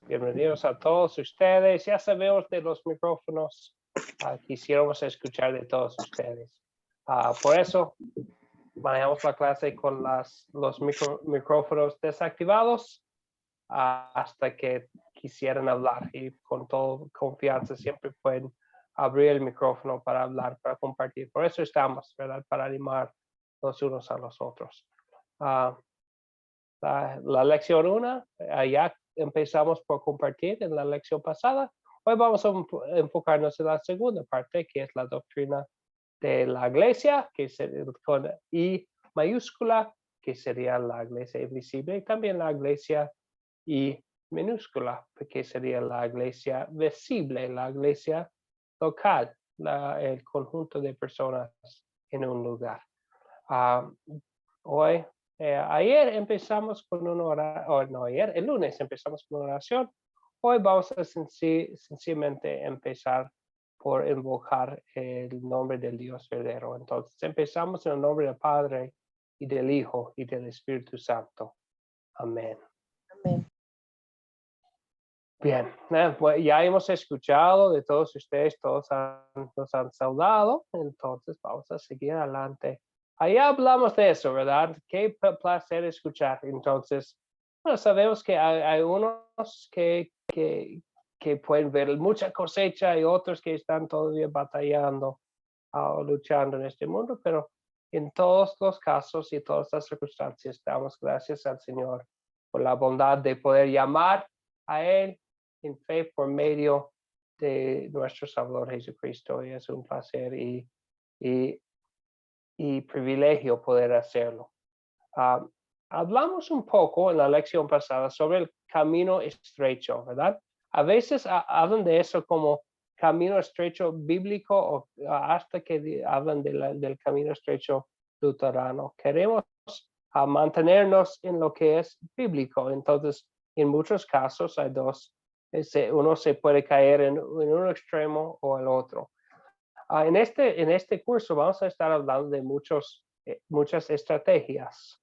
Bienvenidos a todos ustedes. Ya sabemos de los micrófonos. Quisiéramos escuchar de todos ustedes. Por eso manejamos la clase con los micrófonos desactivados hasta que quisieran hablar. Y con toda confianza siempre pueden abrir el micrófono para hablar, para compartir. Por eso estamos, ¿verdad? Para animar los unos a los otros. La lección 1, ya empezamos por compartir en la lección pasada. Hoy vamos a enfocarnos en la segunda parte, que es la doctrina de la iglesia, que es con I mayúscula, que sería la iglesia invisible, y también la iglesia I minúscula, que sería la iglesia visible, la iglesia local, el conjunto de personas en un lugar. Hoy ayer empezamos con una oración, no ayer, el lunes empezamos con una oración. Hoy vamos a sencillamente empezar por invocar el nombre del Dios verdadero. Entonces empezamos en el nombre del Padre y del Hijo y del Espíritu Santo. Amén. Amén. Bien, pues ya hemos escuchado de todos ustedes, todos nos han saludado, entonces vamos a seguir adelante. Ahí hablamos de eso, ¿verdad? Qué placer escuchar. Entonces, bueno, sabemos que hay unos que pueden ver mucha cosecha y otros que están todavía batallando o luchando en este mundo, pero en todos los casos y todas las circunstancias damos gracias al Señor por la bondad de poder llamar a Él en fe por medio de nuestro Salvador Jesucristo. Y es un placer y privilegio poder hacerlo. Hablamos un poco en la lección pasada sobre el camino estrecho, ¿verdad? A veces hablan de eso como camino estrecho bíblico o hasta que hablan del camino estrecho luterano. Queremos mantenernos en lo que es bíblico. Entonces, en muchos casos hay dos. Uno se puede caer en un extremo o el otro. En este curso vamos a estar hablando de muchas estrategias,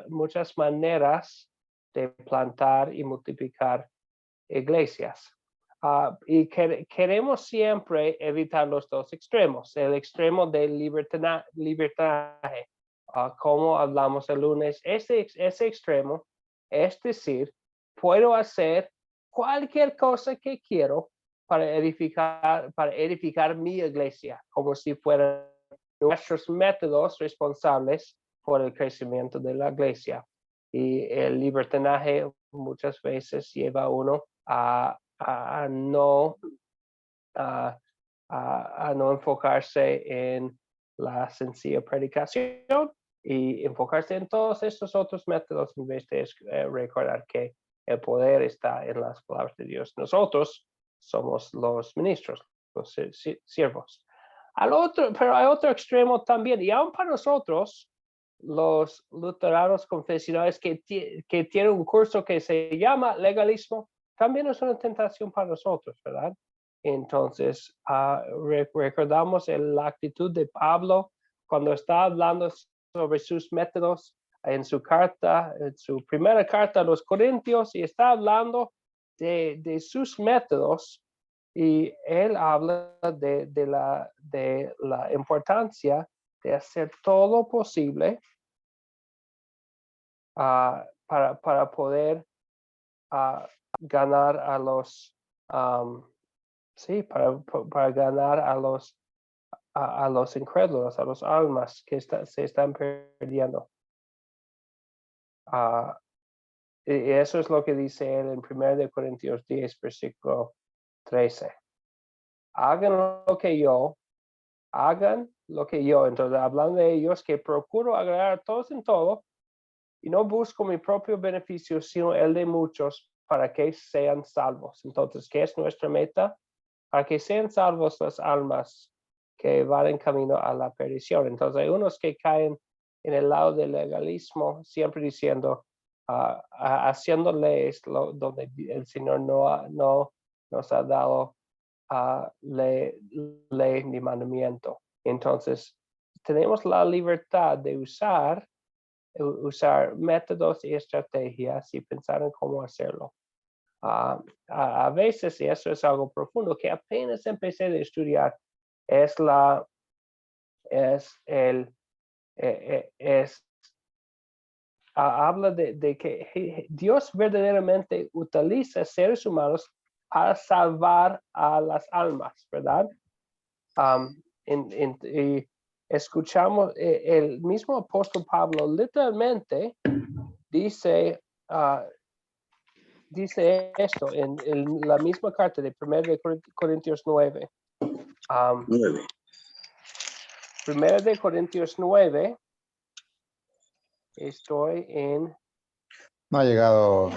muchas maneras de plantar y multiplicar iglesias. Y queremos siempre evitar los dos extremos, el extremo del libertinaje, como hablamos el lunes, ese extremo, es decir, puedo hacer cualquier cosa que quiero para edificar mi iglesia, como si fueran nuestros métodos responsables por el crecimiento de la iglesia. Y el libertinaje muchas veces lleva a uno a no enfocarse en la sencilla predicación y enfocarse en todos estos otros métodos en vez de recordar que el poder está en las palabras de Dios. Nosotros somos los ministros, los siervos. Pero hay otro extremo también, y aún para nosotros, los luteranos confesionales que tienen un curso que se llama legalismo, también es una tentación para nosotros, ¿verdad? Entonces, recordamos la actitud de Pablo cuando está hablando sobre sus métodos en su primera carta a los Corintios, y está hablando de sus métodos, y él habla de la importancia de hacer todo lo posible para poder ganar a los para ganar a los incrédulos, a los almas que se están perdiendo. Y eso es lo que dice él en 1 Corintios 10, versículo 13. Hagan lo que yo, entonces hablando de ellos, que procuro agradar a todos en todo, y no busco mi propio beneficio, sino el de muchos, para que sean salvos. Entonces, ¿qué es nuestra meta? Para que sean salvos las almas que van en camino a la perdición. Entonces, hay unos que caen en el lado del legalismo, siempre diciendo, haciendo leyes donde el Señor no nos ha dado ley ni mandamiento. Entonces, tenemos la libertad de usar usar métodos y estrategias y pensar en cómo hacerlo. A veces, y eso es algo profundo, que apenas empecé a estudiar, habla de que Dios verdaderamente utiliza seres humanos para salvar a las almas, ¿verdad? Y escuchamos, el mismo apóstol Pablo literalmente dice, dice esto en la misma carta de 1 de Corintios 9. 9. 1 de Corintios 9, estoy en... No ha llegado.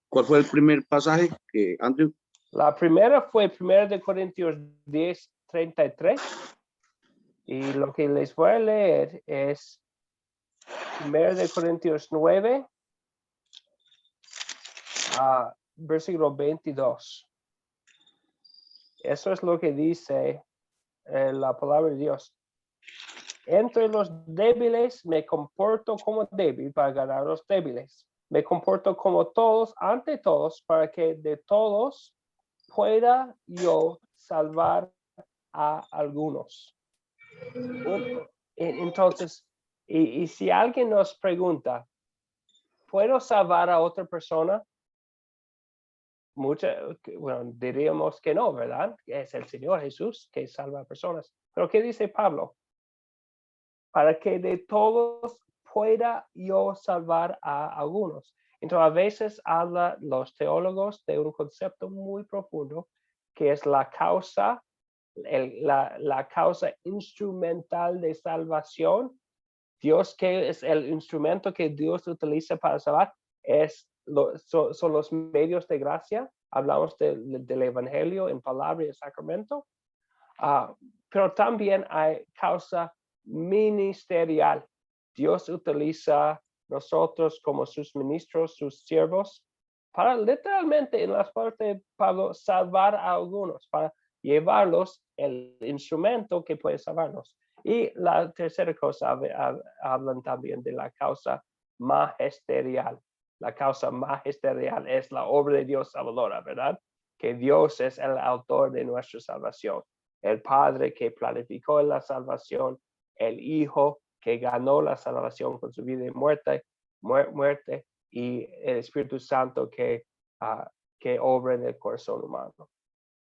¿Cuál fue el primer pasaje que, Andrew? La primera fue 1 de Corintios 10, 33. Y lo que les voy a leer es 1 de Corintios 9, versículo 22. Eso es lo que dice la palabra de Dios. Entre los débiles me comporto como débil para ganar a los débiles. Me comporto como todos ante todos para que de todos pueda yo salvar a algunos. Entonces, y si alguien nos pregunta, ¿puedo salvar a otra persona? Bueno, diríamos que no, ¿verdad? Es el Señor Jesús que salva a personas. Pero ¿qué dice Pablo? Para que de todos pueda yo salvar a algunos. Entonces, a veces hablan los teólogos de un concepto muy profundo, que es la causa, la causa instrumental de salvación. Dios, que es el instrumento que Dios utiliza para salvar, son los medios de gracia. Hablamos del Evangelio en palabra y en sacramento. Pero también hay causa ministerial. Dios utiliza nosotros como sus ministros, sus siervos, para literalmente, en las partes de Pablo, salvar a algunos, para llevarlos el instrumento que puede salvarnos. Y la tercera cosa, hablan también de la causa magisterial. La causa magisterial es la obra de Dios salvadora, ¿verdad? Que Dios es el autor de nuestra salvación. El Padre que planificó la salvación, el Hijo que ganó la salvación con su vida y muerte, y el Espíritu Santo que obra en el corazón humano.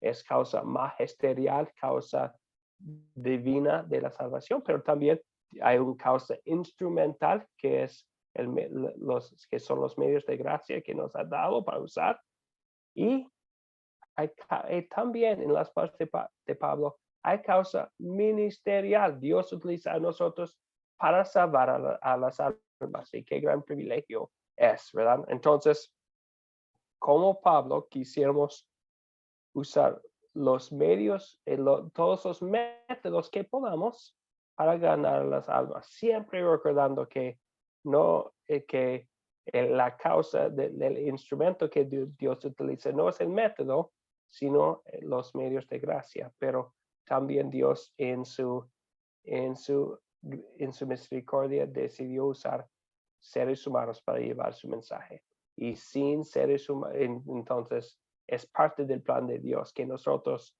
Es causa magisterial, causa divina de la salvación, pero también hay una causa instrumental que que son los medios de gracia que nos ha dado para usar. Y también en las partes de Pablo hay causa ministerial. Dios utiliza a nosotros para salvar a las almas, y qué gran privilegio es, ¿verdad? Entonces, como Pablo, quisiéramos usar los medios, todos los métodos que podamos para ganar las almas, siempre recordando que no, que la causa del instrumento que Dios utiliza no es el método, sino los medios de gracia, pero también Dios en su misericordia decidió usar seres humanos para llevar su mensaje. Y sin seres humanos, entonces es parte del plan de Dios que nosotros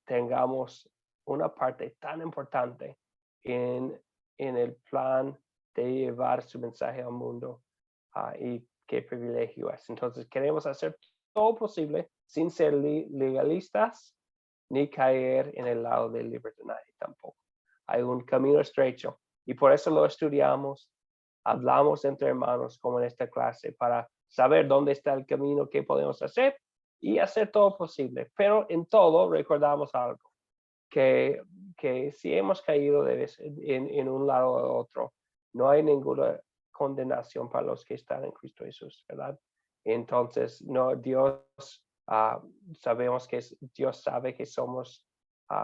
tengamos una parte tan importante en el plan de llevar su mensaje al mundo. Y qué privilegio es. Entonces queremos hacer todo posible sin ser legalistas ni caer en el lado del libertinaje tampoco. Hay un camino estrecho y por eso lo estudiamos, hablamos entre hermanos como en esta clase para saber dónde está el camino, qué podemos hacer y hacer todo posible. Pero en todo recordamos algo, que si hemos caído en un lado o otro, no hay ninguna condenación para los que están en Cristo Jesús, ¿verdad? Entonces, no, Dios, sabemos que Dios sabe que somos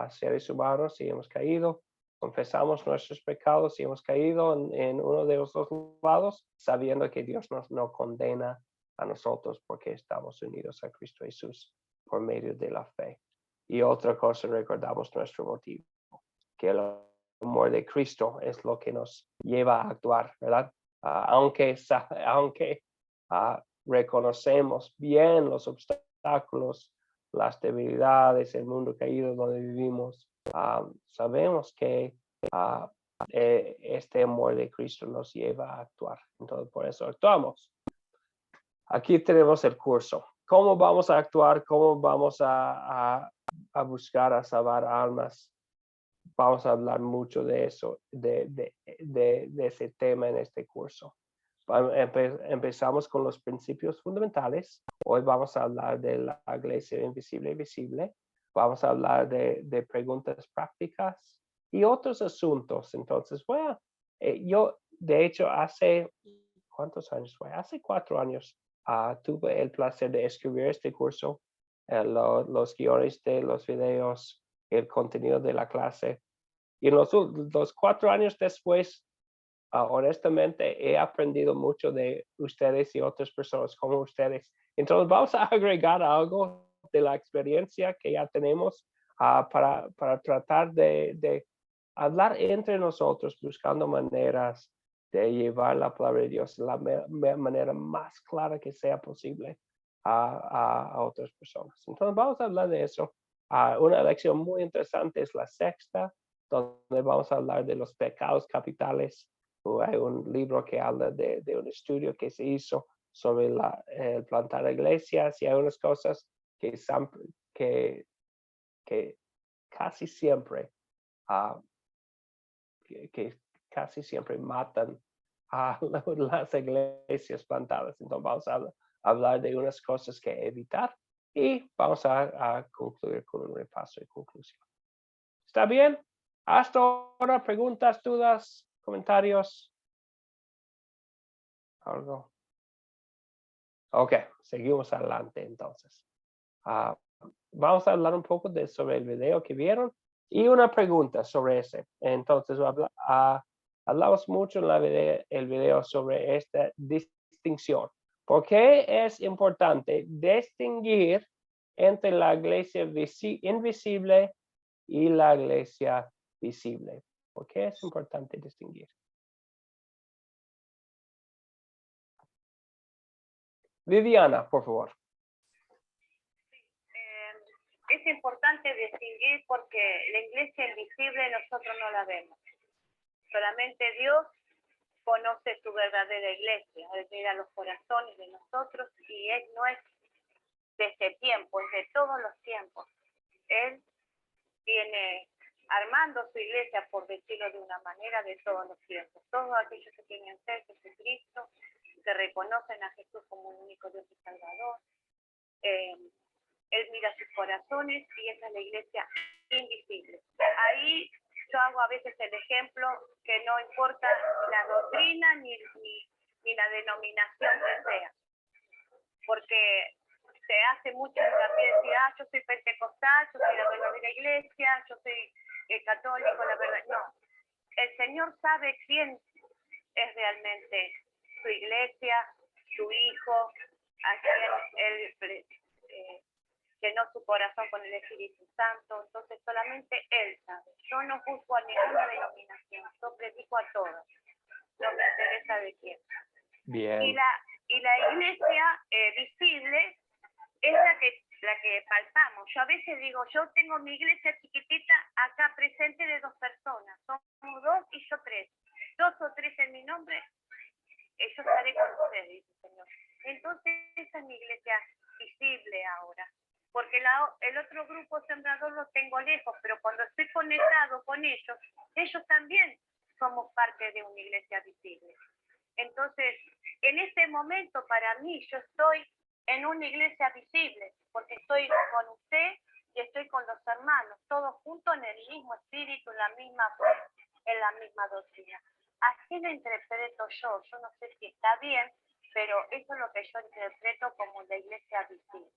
seres humanos y hemos caído, confesamos nuestros pecados y hemos caído en uno de los dos lados, sabiendo que Dios nos no condena a nosotros porque estamos unidos a Cristo Jesús por medio de la fe. Y otra cosa, recordamos nuestro motivo, que el amor de Cristo es lo que nos lleva a actuar, ¿verdad? Aunque reconocemos bien los obstáculos, las debilidades, el mundo caído donde vivimos, sabemos que este amor de Cristo nos lleva a actuar. Entonces, por eso actuamos. Aquí tenemos el curso. ¿Cómo vamos a actuar? ¿Cómo vamos a buscar a salvar almas? Vamos a hablar mucho de eso, de ese tema en este curso. Empezamos con los principios fundamentales. Hoy vamos a hablar de la iglesia invisible y visible. Vamos a hablar de preguntas prácticas y otros asuntos. Entonces, yo, de hecho, ¿cuántos años fue? Hace 4 años tuve el placer de escribir este curso, los guiones de los videos, el contenido de la clase. Y en los 4 años después, honestamente, he aprendido mucho de ustedes y otras personas como ustedes. Entonces, vamos a agregar algo de la experiencia que ya tenemos para tratar de hablar entre nosotros, buscando maneras de llevar la palabra de Dios de la manera más clara que sea posible a otras personas. Entonces, vamos a hablar de eso. Una lección muy interesante es la 6ª, donde vamos a hablar de los pecados capitales. Hay un libro que habla de un estudio que se hizo sobre el plantar iglesias, y hay unas cosas que casi siempre que casi siempre matan a las iglesias plantadas. Entonces vamos a hablar de unas cosas que evitar y vamos a concluir con un repaso y conclusión. ¿Está bien? Hasta ahora, preguntas, dudas, comentarios. ¿Algo? Ok, seguimos adelante entonces. Vamos a hablar un poco sobre el video que vieron y una pregunta sobre ese. Entonces, hablamos mucho en el video sobre esta distinción. ¿Por qué es importante distinguir entre la iglesia invisible y la iglesia visible? ¿Por qué es importante distinguir? Viviana, por favor. Es importante distinguir porque la iglesia invisible nosotros no la vemos. Solamente Dios conoce su verdadera iglesia. Él mira los corazones de nosotros y Él no es de este tiempo, es de todos los tiempos. Él viene armando su iglesia, por decirlo de una manera, de todos los tiempos. Todos aquellos que tienen fe en Jesucristo, que reconocen a Jesús como el único Dios y Salvador. Él mira sus corazones y esa es la iglesia invisible. Ahí yo hago a veces el ejemplo que no importa la doctrina ni la denominación que sea, porque se hace mucho hincapié de decir, yo soy pentecostal, yo soy la verdadera iglesia, yo soy católico, la verdad. No, el Señor sabe quién es realmente su iglesia, su hijo, a quien Él llenó su corazón con el Espíritu Santo. Entonces solamente Él sabe. Yo no juzgo a ninguna denominación, yo predico a todos, no me interesa de quién. Bien. Y la iglesia visible es la que palpamos. Yo a veces digo, yo tengo mi iglesia chiquitita acá presente de 2 personas, somos 2 y yo 3. 2 o 3 en mi nombre, yo estaré con ustedes, dice el Señor. Entonces esa es mi iglesia visible ahora. Porque el otro grupo sembrador lo tengo lejos, pero cuando estoy conectado con ellos también somos parte de una iglesia visible. Entonces, en este momento para mí, yo estoy en una iglesia visible, porque estoy con usted y estoy con los hermanos, todos juntos en el mismo espíritu, en la misma fe, en la misma doctrina. Así lo interpreto yo no sé si está bien, pero eso es lo que yo interpreto como la iglesia visible.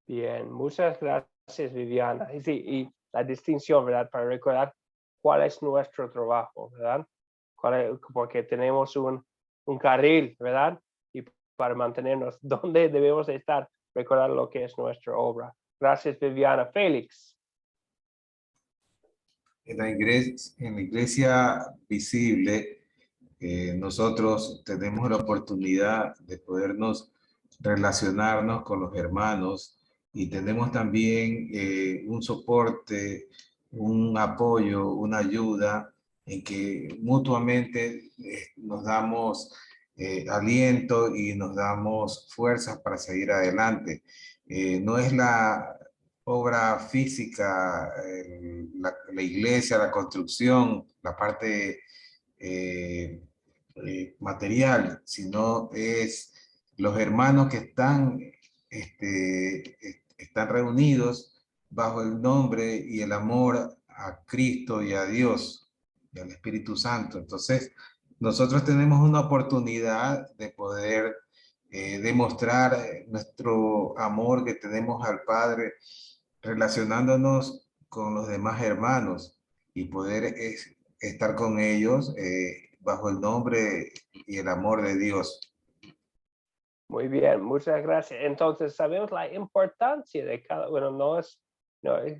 Bien, muchas gracias, Viviana. Y sí, y la distinción, ¿verdad? Para recordar cuál es nuestro trabajo, ¿verdad? Porque tenemos un carril, ¿verdad? Y para mantenernos donde debemos estar, recordar lo que es nuestra obra. Gracias, Viviana. Félix. En la iglesia visible, nosotros tenemos la oportunidad de podernos relacionarnos con los hermanos y tenemos también un soporte, un apoyo, una ayuda en que mutuamente nos damos aliento y nos damos fuerzas para seguir adelante. No es la obra física, la iglesia, la construcción, la parte material, sino es los hermanos que están reunidos bajo el nombre y el amor a Cristo y a Dios y al Espíritu Santo. Entonces, nosotros tenemos una oportunidad de poder demostrar nuestro amor que tenemos al Padre relacionándonos con los demás hermanos y poder estar con ellos bajo el nombre y el amor de Dios. Muy bien, muchas gracias. Entonces sabemos la importancia de cada, bueno,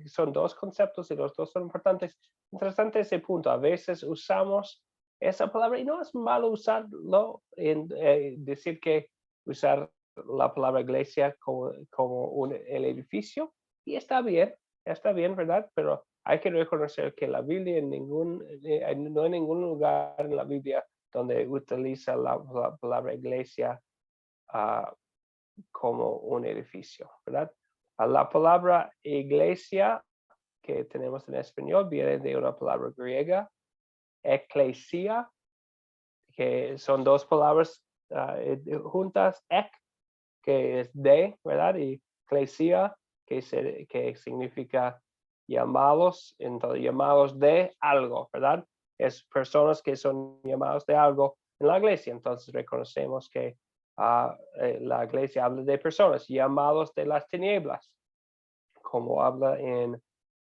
son dos conceptos y los dos son importantes. Interesante ese punto. A veces usamos esa palabra y no es malo usarlo en decir que usar la palabra iglesia como el edificio, y está bien, ¿verdad? Pero hay que reconocer que la Biblia no hay ningún lugar en la Biblia donde utiliza la palabra iglesia como un edificio, ¿verdad? La palabra iglesia que tenemos en español viene de una palabra griega, eclesia, que son dos palabras juntas, que es de, ¿verdad? Y eclesia, que significa llamados, entonces llamados de algo, ¿verdad? Es personas que son llamados de algo en la iglesia, entonces reconocemos que la iglesia habla de personas llamados de las tinieblas, como habla en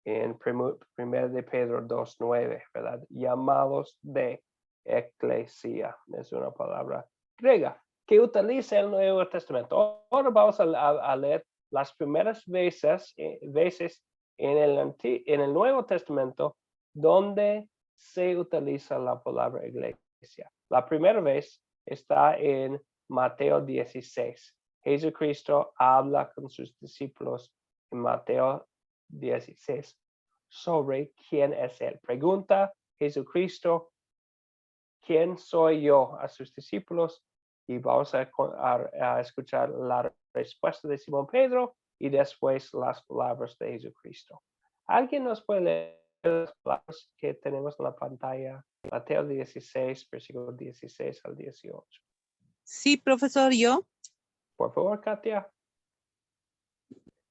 1 de Pedro 2:9, ¿verdad? Llamados de eclesia, es una palabra griega que utiliza el Nuevo Testamento. Ahora vamos a leer las primeras veces en el Nuevo Testamento donde se utiliza la palabra iglesia. La primera vez está en Mateo 16. Jesucristo habla con sus discípulos en Mateo 16 sobre quién es él. Pregunta Jesucristo, ¿quién soy yo? A sus discípulos, y vamos a escuchar la respuesta de Simón Pedro y después las palabras de Jesucristo. ¿Alguien nos puede leer las palabras que tenemos en la pantalla? Mateo 16, versículo 16 al 18. Sí, profesor, yo. Por favor, Katia.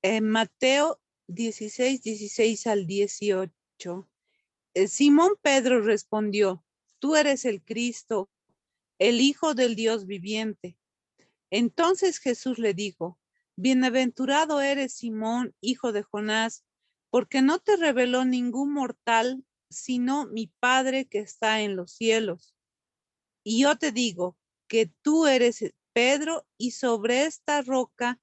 En Mateo 16, 16 al 18. Simón Pedro respondió, tú eres el Cristo, el Hijo del Dios viviente. Entonces Jesús le dijo, bienaventurado eres Simón, hijo de Jonás, porque no te reveló ningún mortal, sino mi Padre que está en los cielos. Y yo te digo que tú eres Pedro, y sobre esta roca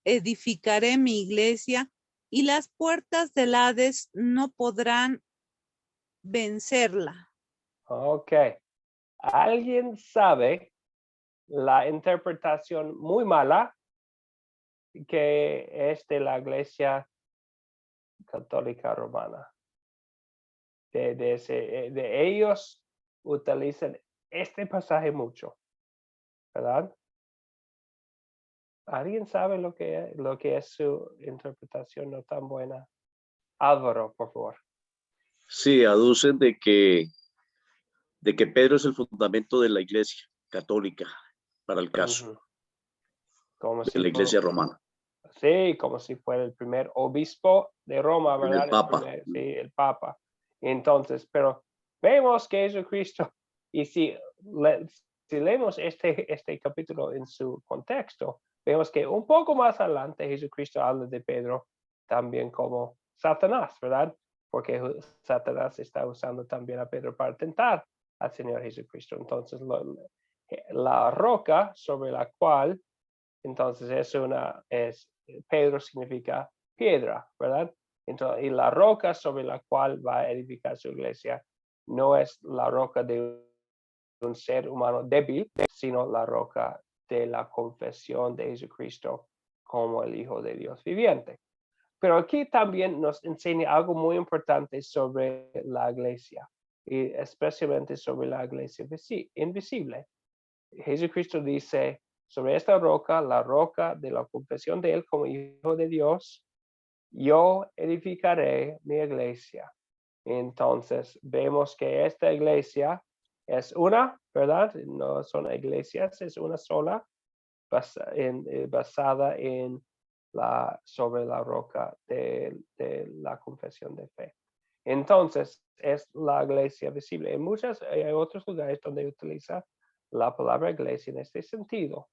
edificaré mi iglesia, y las puertas del Hades no podrán vencerla. Ok. ¿Alguien sabe la interpretación muy mala que es de la Iglesia Católica Romana? De ellos utilizan este pasaje mucho, ¿verdad? ¿Alguien sabe lo que es su interpretación no tan buena? Álvaro, por favor. Sí, aducen de que Pedro es el fundamento de la iglesia católica para el caso Como de si la iglesia romana. Sí, como si fuera el primer obispo de Roma, ¿verdad? El Papa. Sí, el Papa. Entonces, pero vemos que Jesucristo, y si leemos este capítulo en su contexto, vemos que un poco más adelante Jesucristo habla de Pedro también como Satanás, ¿verdad? Porque Satanás está usando también a Pedro para tentar al Señor Jesucristo. Entonces, la roca sobre la cual, entonces Pedro significa piedra, ¿verdad? Entonces, y la roca sobre la cual va a edificar su iglesia no es la roca de un ser humano débil, sino la roca de la confesión de Jesucristo como el Hijo de Dios viviente. Pero aquí también nos enseña algo muy importante sobre la iglesia, y especialmente sobre la iglesia invisible. Jesucristo dice, sobre esta roca, la roca de la confesión de Él como Hijo de Dios, yo edificaré mi iglesia. Entonces, vemos que esta iglesia es una, ¿verdad? No son iglesias, es una sola, basada en sobre la roca de la confesión de fe. Entonces, es la iglesia visible. Hay otros lugares donde utiliza la palabra iglesia en este sentido.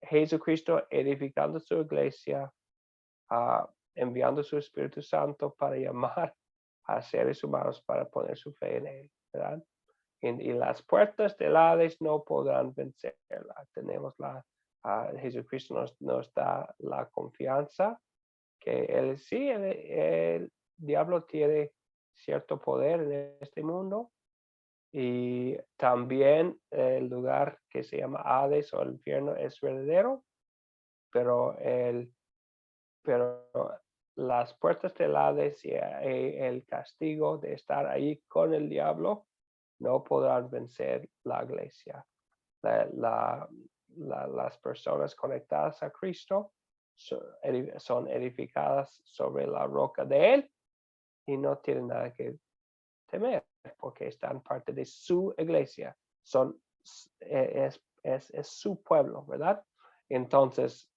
Jesucristo edificando su iglesia, enviando su Espíritu Santo para llamar a seres humanos para poner su fe en él, ¿verdad? Y las puertas del Hades no podrán vencerla. Tenemos Jesucristo nos da la confianza que el diablo tiene cierto poder en este mundo, y también el lugar que se llama Hades o el infierno es verdadero, pero las puertas del Hades y el castigo de estar ahí con el diablo no podrán vencer la iglesia. Las personas conectadas a Cristo son edificadas sobre la roca de Él y no tienen nada que temer porque están parte de su iglesia. Es su pueblo, ¿verdad? Entonces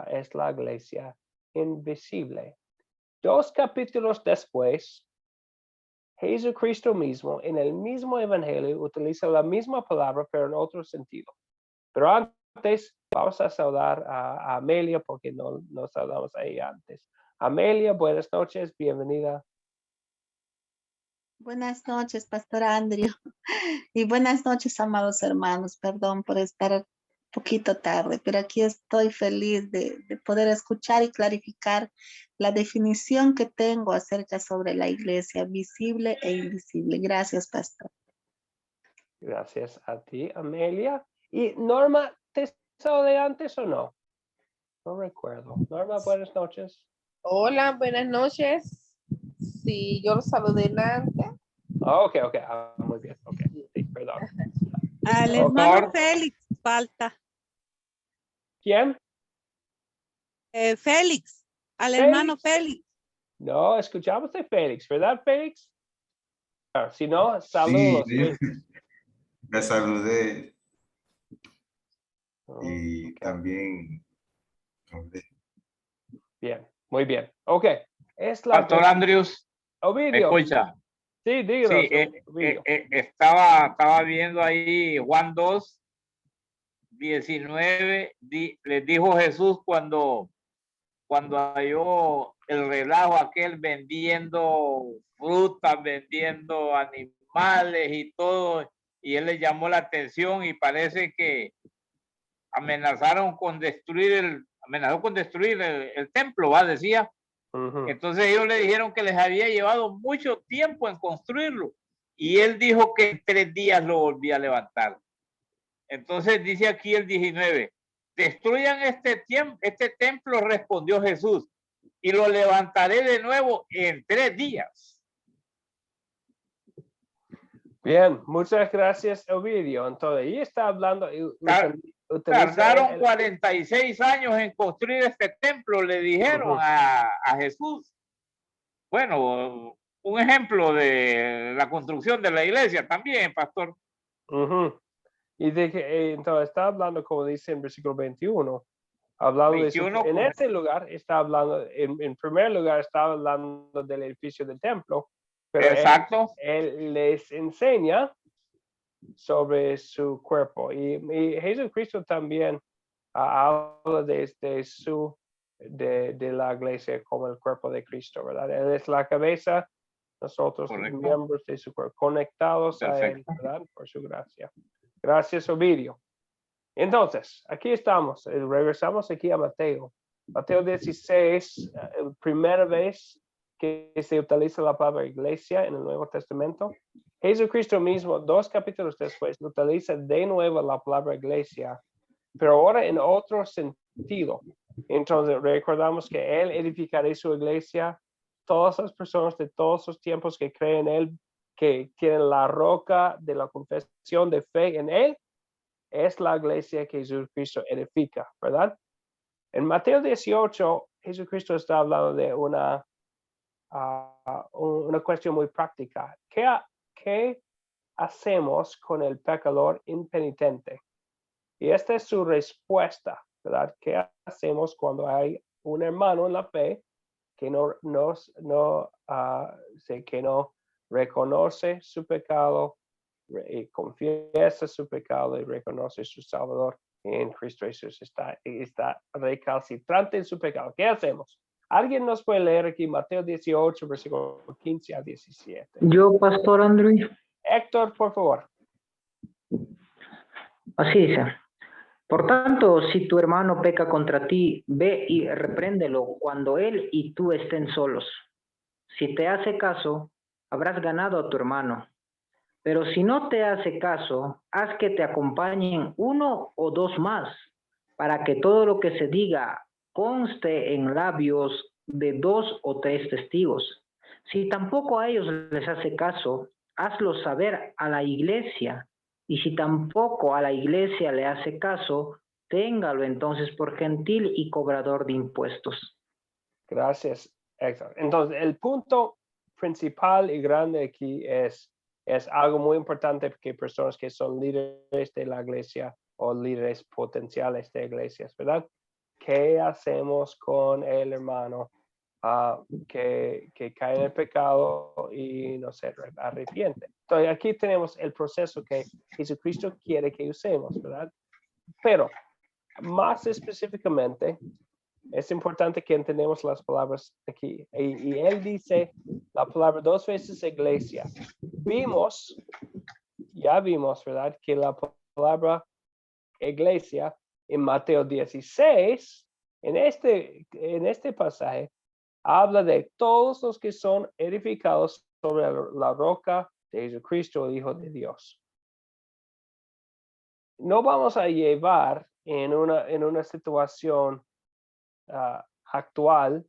es la iglesia invisible. 2 capítulos después, Jesucristo mismo, en el mismo evangelio, utiliza la misma palabra, pero en otro sentido. Pero antes, vamos a saludar a Amelia, porque no saludamos a ella antes. Amelia, buenas noches, bienvenida. Buenas noches, Pastor Andrew. Y buenas noches, amados hermanos. Perdón por estar un poquito tarde, pero aquí estoy feliz de poder escuchar y clarificar la definición que tengo acerca sobre la iglesia visible e invisible. Gracias, Pastor. Gracias a ti, Amelia. Y Norma, ¿te saludé antes o no? No recuerdo. Norma, buenas noches. Hola, buenas noches. Sí, yo los saludé antes. Ok. Muy bien. Ok, sí, perdón. Al hermano Félix falta. ¿Quién? Félix, al hermano Félix. No, escuchamos de Félix, ¿verdad, Félix? Si no, saludos. Sí, me saludé Oh, y okay. También hablé. Bien, muy bien. Ok. Pastor Andrews, ¿me Ovidio. escucha? Sí, díganos. Sí, estaba viendo ahí Juan 2, 19, les dijo Jesús cuando halló el relajo aquel vendiendo frutas, vendiendo animales y todo, y él le llamó la atención y parece que amenazó con destruir el templo, ¿va? Decía. Entonces ellos le dijeron que les había llevado mucho tiempo en construirlo y él dijo que en 3 días lo volvía a levantar. Entonces dice aquí el 19, destruyan este templo, respondió Jesús, y lo levantaré de nuevo en 3 días. Bien, muchas gracias, Ovidio. Entonces, ahí está hablando. Tardaron 46 años en construir este templo, le dijeron a Jesús. Bueno, un ejemplo de la construcción de la iglesia también, pastor. Y entonces está hablando, como dice en versículo 21, hablando 21, en ese lugar está hablando, en primer lugar está hablando del edificio del templo, pero exacto. Él les enseña sobre su cuerpo, y Jesucristo también habla de la iglesia como el cuerpo de Cristo, ¿verdad? Él es la cabeza, nosotros correcto, miembros de su cuerpo, conectados perfecto a él, ¿verdad? Por su gracia. Gracias, Ovidio. Entonces, aquí estamos, regresamos aquí a Mateo. Mateo 16, primera vez que se utiliza la palabra iglesia en el Nuevo Testamento, Jesucristo mismo, 2 capítulos después, utiliza de nuevo la palabra iglesia, pero ahora en otro sentido. Entonces recordamos que Él edificará su iglesia, todas las personas de todos los tiempos que creen en Él, que tienen la roca de la confesión de fe en Él, es la iglesia que Jesucristo edifica, ¿verdad? En Mateo 18, Jesucristo está hablando de una cuestión muy práctica. ¿Qué hacemos con el pecador impenitente? Y esta es su respuesta, ¿verdad? ¿Qué hacemos cuando hay un hermano en la fe que no reconoce su pecado y confiesa su pecado y reconoce su Salvador en Cristo Jesús? Está recalcitrante en su pecado. ¿Qué hacemos? ¿Alguien nos puede leer aquí Mateo 18, versículo 15 a 17? Yo, Pastor Andrew. Héctor, por favor. Así dice. Por tanto, si tu hermano peca contra ti, ve y repréndelo cuando él y tú estén solos. Si te hace caso, habrás ganado a tu hermano. Pero si no te hace caso, haz que te acompañen 1 o 2 más, para que todo lo que se diga conste en labios de 2 o 3 testigos. Si tampoco a ellos les hace caso, hazlo saber a la iglesia. Y si tampoco a la iglesia le hace caso, téngalo entonces por gentil y cobrador de impuestos. Gracias, Héctor. Entonces, el punto principal y grande aquí es algo muy importante que personas que son líderes de la iglesia o líderes potenciales de iglesias, ¿verdad? ¿Qué hacemos con el hermano que cae en el pecado y no se arrepiente? Entonces, aquí tenemos el proceso que Jesucristo quiere que usemos, ¿verdad? Pero, más específicamente, es importante que entendamos las palabras aquí. Y él dice la palabra 2 veces iglesia. Ya vimos, ¿verdad? Que la palabra iglesia en Mateo 16, en este pasaje, habla de todos los que son edificados sobre la roca de Jesucristo, el Hijo de Dios. No vamos a llevar en una situación actual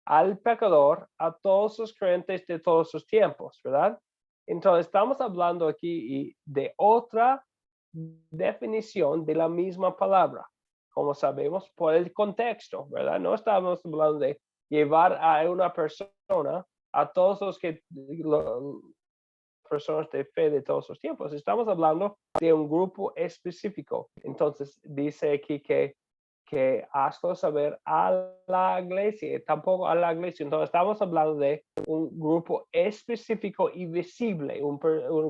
al pecador a todos los creyentes de todos los tiempos, ¿verdad? Entonces estamos hablando aquí de otra definición de la misma palabra, como sabemos por el contexto, ¿verdad? No estamos hablando de llevar a una persona a todos los personas de fe de todos los tiempos. Estamos hablando de un grupo específico. Entonces dice aquí que hazlo saber a la iglesia, tampoco a la iglesia. Entonces estamos hablando de un grupo específico y visible, un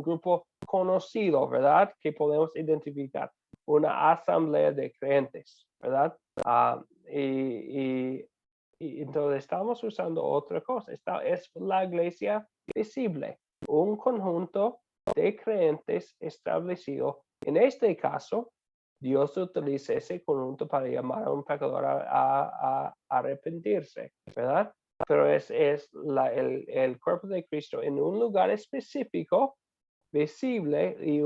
grupo conocido, ¿verdad? Que podemos identificar, una asamblea de creyentes, ¿verdad? Y entonces estamos usando otra cosa. Es la iglesia visible, un conjunto de creyentes establecido. En este caso, Dios utiliza ese conjunto para llamar a un pecador a arrepentirse, ¿verdad? Pero es el cuerpo de Cristo en un lugar específico, visible, y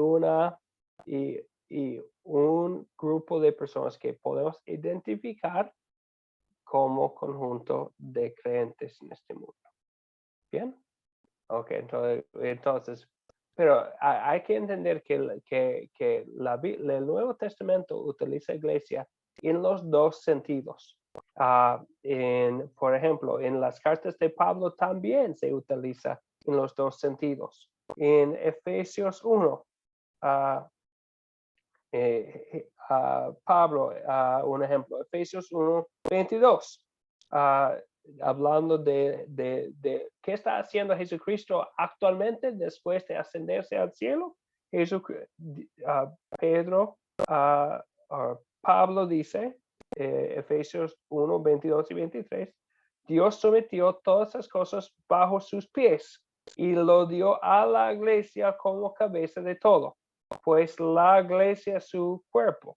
un grupo de personas que podemos identificar como conjunto de creyentes en este mundo. ¿Bien? Ok, entonces, pero hay que entender que el Nuevo Testamento utiliza iglesia en los 2 sentidos. Por ejemplo, en las cartas de Pablo también se utiliza en los 2 sentidos. En Efesios 1, Pablo, un ejemplo, Efesios 1, 22, hablando de qué está haciendo Jesucristo actualmente después de ascenderse al cielo. Pablo dice, Efesios 1, 22 y 23, Dios sometió todas las cosas bajo sus pies y lo dio a la iglesia como cabeza de todo, pues la iglesia es su cuerpo,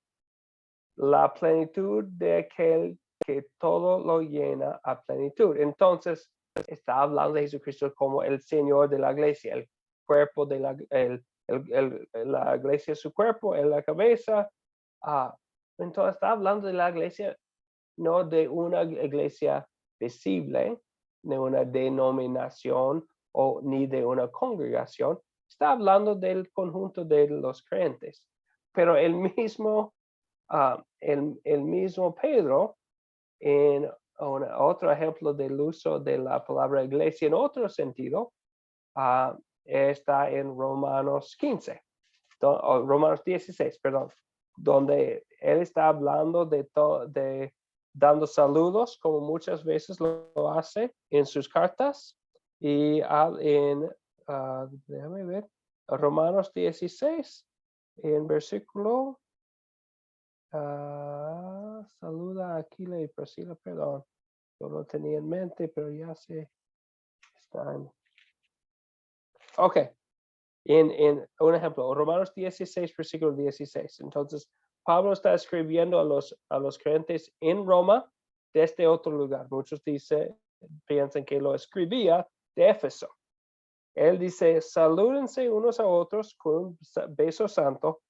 la plenitud de aquel que todo lo llena a plenitud. Entonces, está hablando de Jesucristo como el Señor de la iglesia, el cuerpo de la iglesia es su cuerpo, es la cabeza. Entonces está hablando de la iglesia, no de una iglesia visible, de una denominación o ni de una congregación. Está hablando del conjunto de los creyentes. Pero el mismo Pedro, en otro ejemplo del uso de la palabra iglesia en otro sentido, está en Romanos 15, Romanos 16, perdón, donde él está hablando de dando saludos, como muchas veces lo hace en sus cartas, y déjame ver, Romanos 16, en versículo, saluda a Aquila y Priscila, perdón, yo lo tenía en mente, pero ya se están. Ok, en un ejemplo, Romanos 16, versículo 16. Entonces, Pablo está escribiendo a los creyentes en Roma desde otro lugar. Muchos piensan que lo escribía de Éfeso. Él dice, salúdense unos a otros con un beso santo.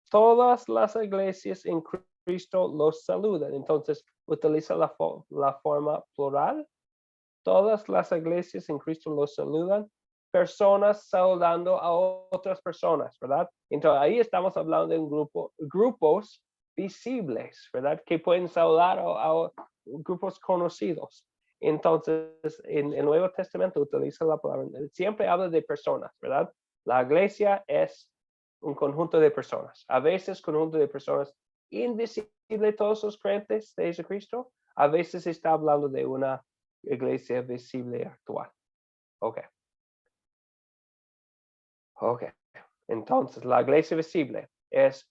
Todas las iglesias en Cristo los saludan. Entonces, utiliza la forma plural. Todas las iglesias en Cristo los saludan. Personas saludando a otras personas, ¿verdad? Entonces, ahí estamos hablando de grupos visibles, ¿verdad? Que pueden saludar a grupos conocidos. Entonces, en el Nuevo Testamento utiliza la palabra, siempre habla de personas, ¿verdad? La iglesia es un conjunto de personas. A veces conjunto de personas invisible, todos los creyentes de Jesucristo. A veces está hablando de una iglesia visible actual. Ok. Entonces, la iglesia visible es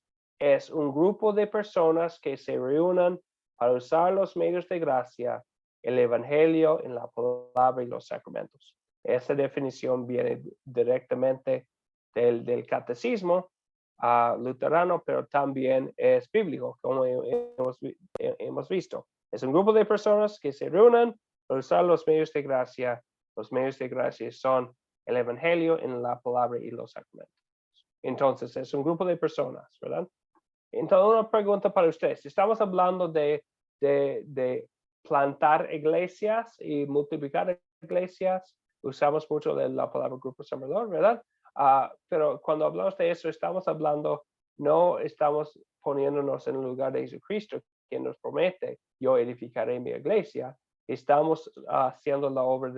un grupo de personas que se reúnen para usar los medios de gracia, el evangelio, en la palabra y los sacramentos. Esa definición viene directamente del catecismo luterano, pero también es bíblico, como hemos visto. Es un grupo de personas que se reúnen para usar los medios de gracia. Los medios de gracia son el evangelio, en la palabra y los sacramentos. Entonces, es un grupo de personas, ¿verdad? Entonces, una pregunta para ustedes. Estamos hablando de plantar iglesias y multiplicar iglesias. Usamos mucho de la palabra grupo sembrador, ¿verdad? Pero cuando hablamos de eso, no estamos poniéndonos en el lugar de Jesucristo, quien nos promete, yo edificaré mi iglesia. Estamos haciendo la obra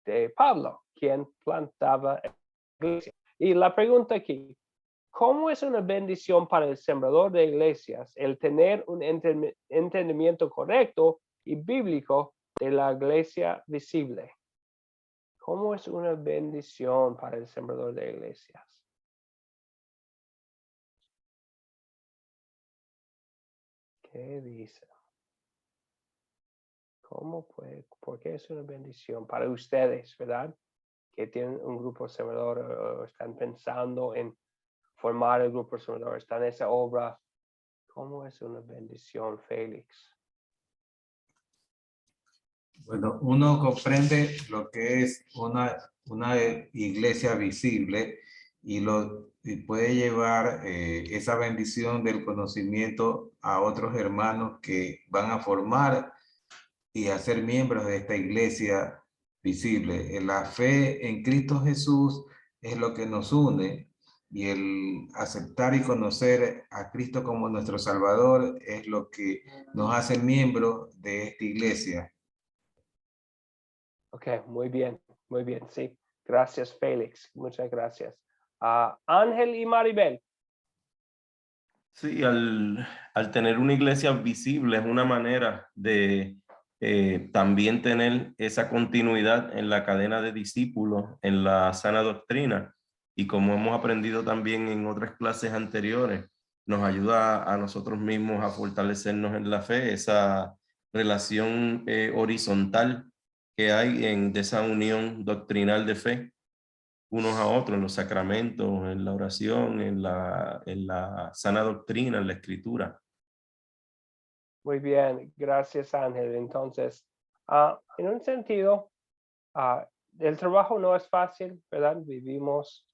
de Pablo, quien plantaba iglesia. Y la pregunta aquí, ¿cómo es una bendición para el sembrador de iglesias el tener un entendimiento correcto y bíblico de la iglesia visible? ¿Cómo es una bendición para el sembrador de iglesias? ¿Qué dice? ¿Por qué es una bendición para ustedes, verdad? Que tienen un grupo sembrador o están pensando en formar el grupo sembrador, están en esa obra. ¿Cómo es una bendición, Félix? Bueno, uno comprende lo que es una iglesia visible y puede llevar esa bendición del conocimiento a otros hermanos que van a formar y a ser miembros de esta iglesia visible. La fe en Cristo Jesús es lo que nos une, y el aceptar y conocer a Cristo como nuestro Salvador es lo que nos hace miembros de esta iglesia. Ok, muy bien, sí. Gracias, Félix, muchas gracias. Ángel y Maribel. Sí, al tener una iglesia visible es una manera de también tener esa continuidad en la cadena de discípulos, en la sana doctrina. Y como hemos aprendido también en otras clases anteriores, nos ayuda a nosotros mismos a fortalecernos en la fe, esa relación horizontal que hay de esa unión doctrinal de fe unos a otros en los sacramentos, en la oración, en la sana doctrina, en la escritura. Muy bien, gracias, Ángel. Entonces, en un sentido, el trabajo no es fácil, ¿verdad? Vivimos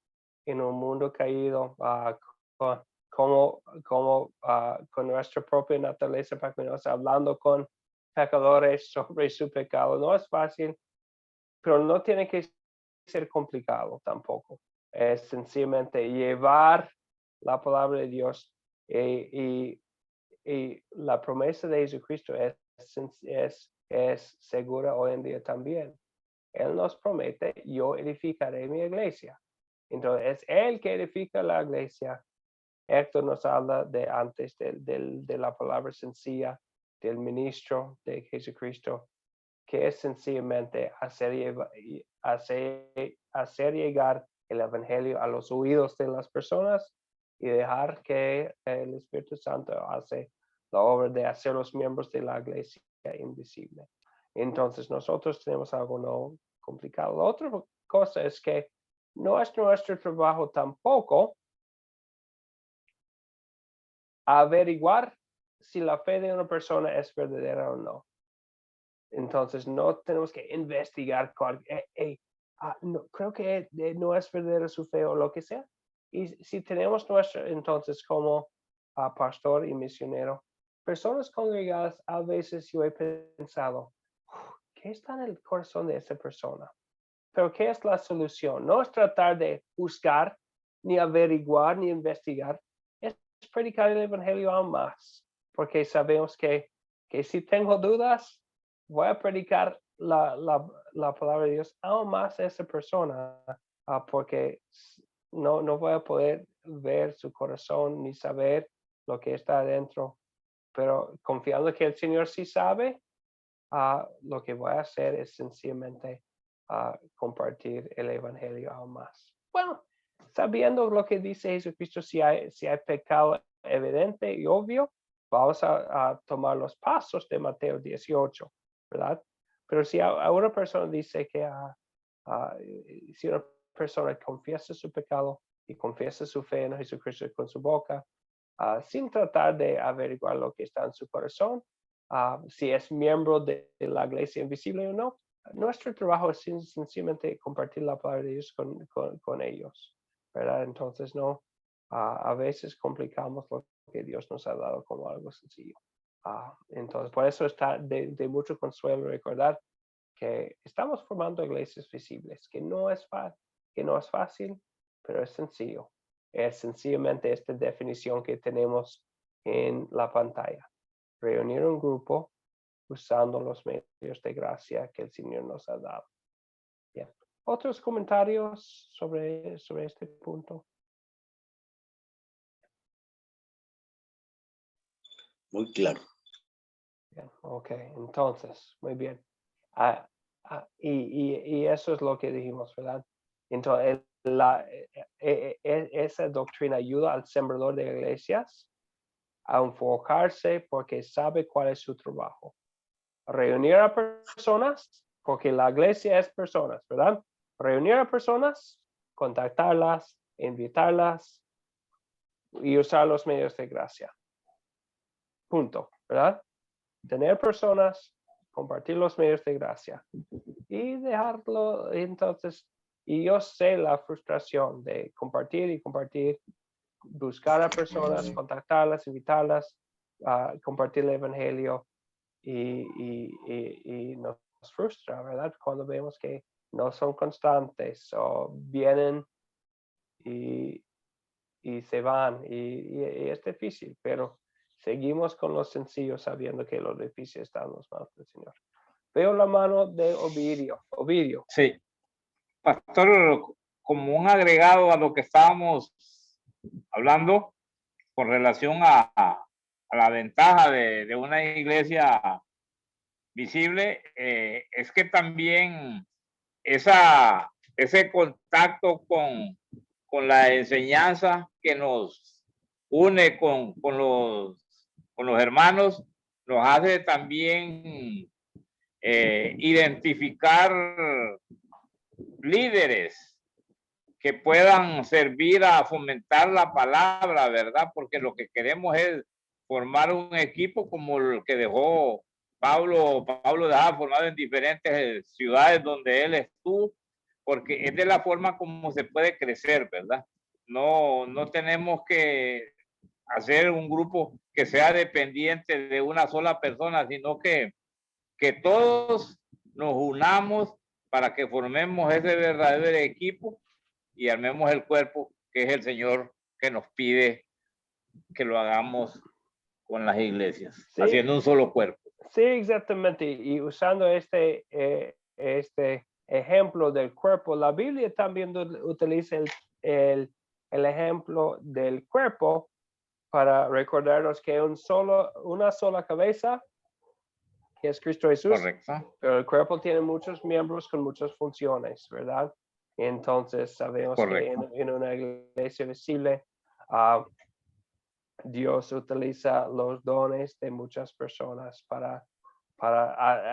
en un mundo caído con nuestra propia naturaleza pecaminosa, hablando con pecadores sobre su pecado. No es fácil, pero no tiene que ser complicado tampoco. Es sencillamente llevar la palabra de Dios y la promesa de Jesucristo es segura hoy en día también. Él nos promete, yo edificaré mi iglesia. Entonces, es Él que edifica la iglesia. Héctor nos habla de antes de la palabra sencilla del ministro de Jesucristo, que es sencillamente hacer llegar el evangelio a los oídos de las personas y dejar que el Espíritu Santo hace la obra de hacer los miembros de la iglesia invisible. Entonces nosotros tenemos algo no complicado. La otra cosa es que no es nuestro trabajo tampoco averiguar si la fe de una persona es verdadera o no. Entonces no tenemos que investigar, no, creo que no es verdadera su fe o lo que sea. Y si tenemos entonces como pastor y misionero, personas congregadas, a veces yo he pensado, ¿qué está en el corazón de esa persona? Pero ¿qué es la solución? No es tratar de buscar, ni averiguar, ni investigar. Es predicar el evangelio aún más. Porque sabemos que si tengo dudas, voy a predicar la palabra de Dios aún más a esa persona. Porque no voy a poder ver su corazón ni saber lo que está adentro. Pero confiando que el Señor sí sabe, lo que voy a hacer es sencillamente compartir el evangelio aún más. Bueno, sabiendo lo que dice Jesucristo, si hay pecado evidente y obvio, vamos a tomar los pasos de Mateo 18, ¿verdad? Pero si una persona dice que si una persona confiesa su pecado y confiesa su fe en Jesucristo con su boca, sin tratar de averiguar lo que está en su corazón, si es miembro de la iglesia invisible o no, nuestro trabajo es sencillamente compartir la palabra de Dios con ellos, ¿verdad? Entonces a veces complicamos lo que Dios nos ha dado como algo sencillo. Entonces por eso está de mucho consuelo recordar que estamos formando iglesias visibles, que no es fácil, pero es sencillo. Es sencillamente esta definición que tenemos en la pantalla. Reunir un grupo usando los medios de gracia que el Señor nos ha dado. Bien. ¿Otros comentarios sobre este punto? Muy claro. Bien. Ok, entonces, muy bien. Y eso es lo que dijimos, ¿verdad? Entonces, esa doctrina ayuda al sembrador de iglesias a enfocarse porque sabe cuál es su trabajo. Reunir a personas, porque la iglesia es personas, ¿verdad? Reunir a personas, contactarlas, invitarlas y usar los medios de gracia. Punto, ¿verdad? Tener personas, compartir los medios de gracia y dejarlo entonces. Y yo sé la frustración de compartir, buscar a personas, contactarlas, invitarlas, compartir el evangelio y nos frustra, ¿verdad? Cuando vemos que no son constantes o vienen y se van y es difícil, pero seguimos con lo sencillo sabiendo que lo difícil está en las manos del Señor. Veo la mano de Ovidio. Sí. Pastor, como un agregado a lo que estábamos hablando con relación a la ventaja de una iglesia visible, es que también ese contacto con la enseñanza que nos une con los hermanos nos hace también identificar líderes que puedan servir a fomentar la palabra, ¿verdad? Porque lo que queremos es formar un equipo como el que dejó Pablo dejaba formado en diferentes ciudades donde él estuvo, porque es de la forma como se puede crecer, ¿verdad? No tenemos que hacer un grupo que sea dependiente de una sola persona, sino que todos nos unamos para que formemos ese verdadero equipo y armemos el cuerpo que es el Señor que nos pide que lo hagamos con las iglesias, Sí. haciendo un solo cuerpo. Sí, exactamente. Y usando este ejemplo del cuerpo, la Biblia también utiliza el ejemplo del cuerpo para recordarnos que una sola cabeza, que es Cristo Jesús. Correcto. Pero el cuerpo tiene muchos miembros con muchas funciones, ¿verdad? Entonces sabemos Correcto. que en una iglesia visible, Dios utiliza los dones de muchas personas para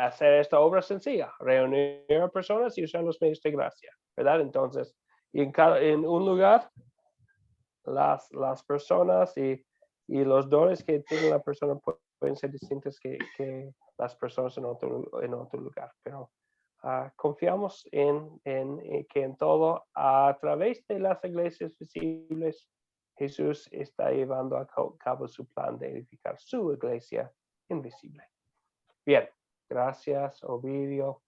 hacer esta obra sencilla, reunir a personas y usar los medios de gracia, ¿verdad? Entonces, en un lugar, las personas y los dones que tiene la persona pueden ser distintos que las personas en otro lugar, pero confiamos en que en todo, a través de las iglesias visibles, Jesús está llevando a cabo su plan de edificar su iglesia invisible. Bien, gracias, Ovidio.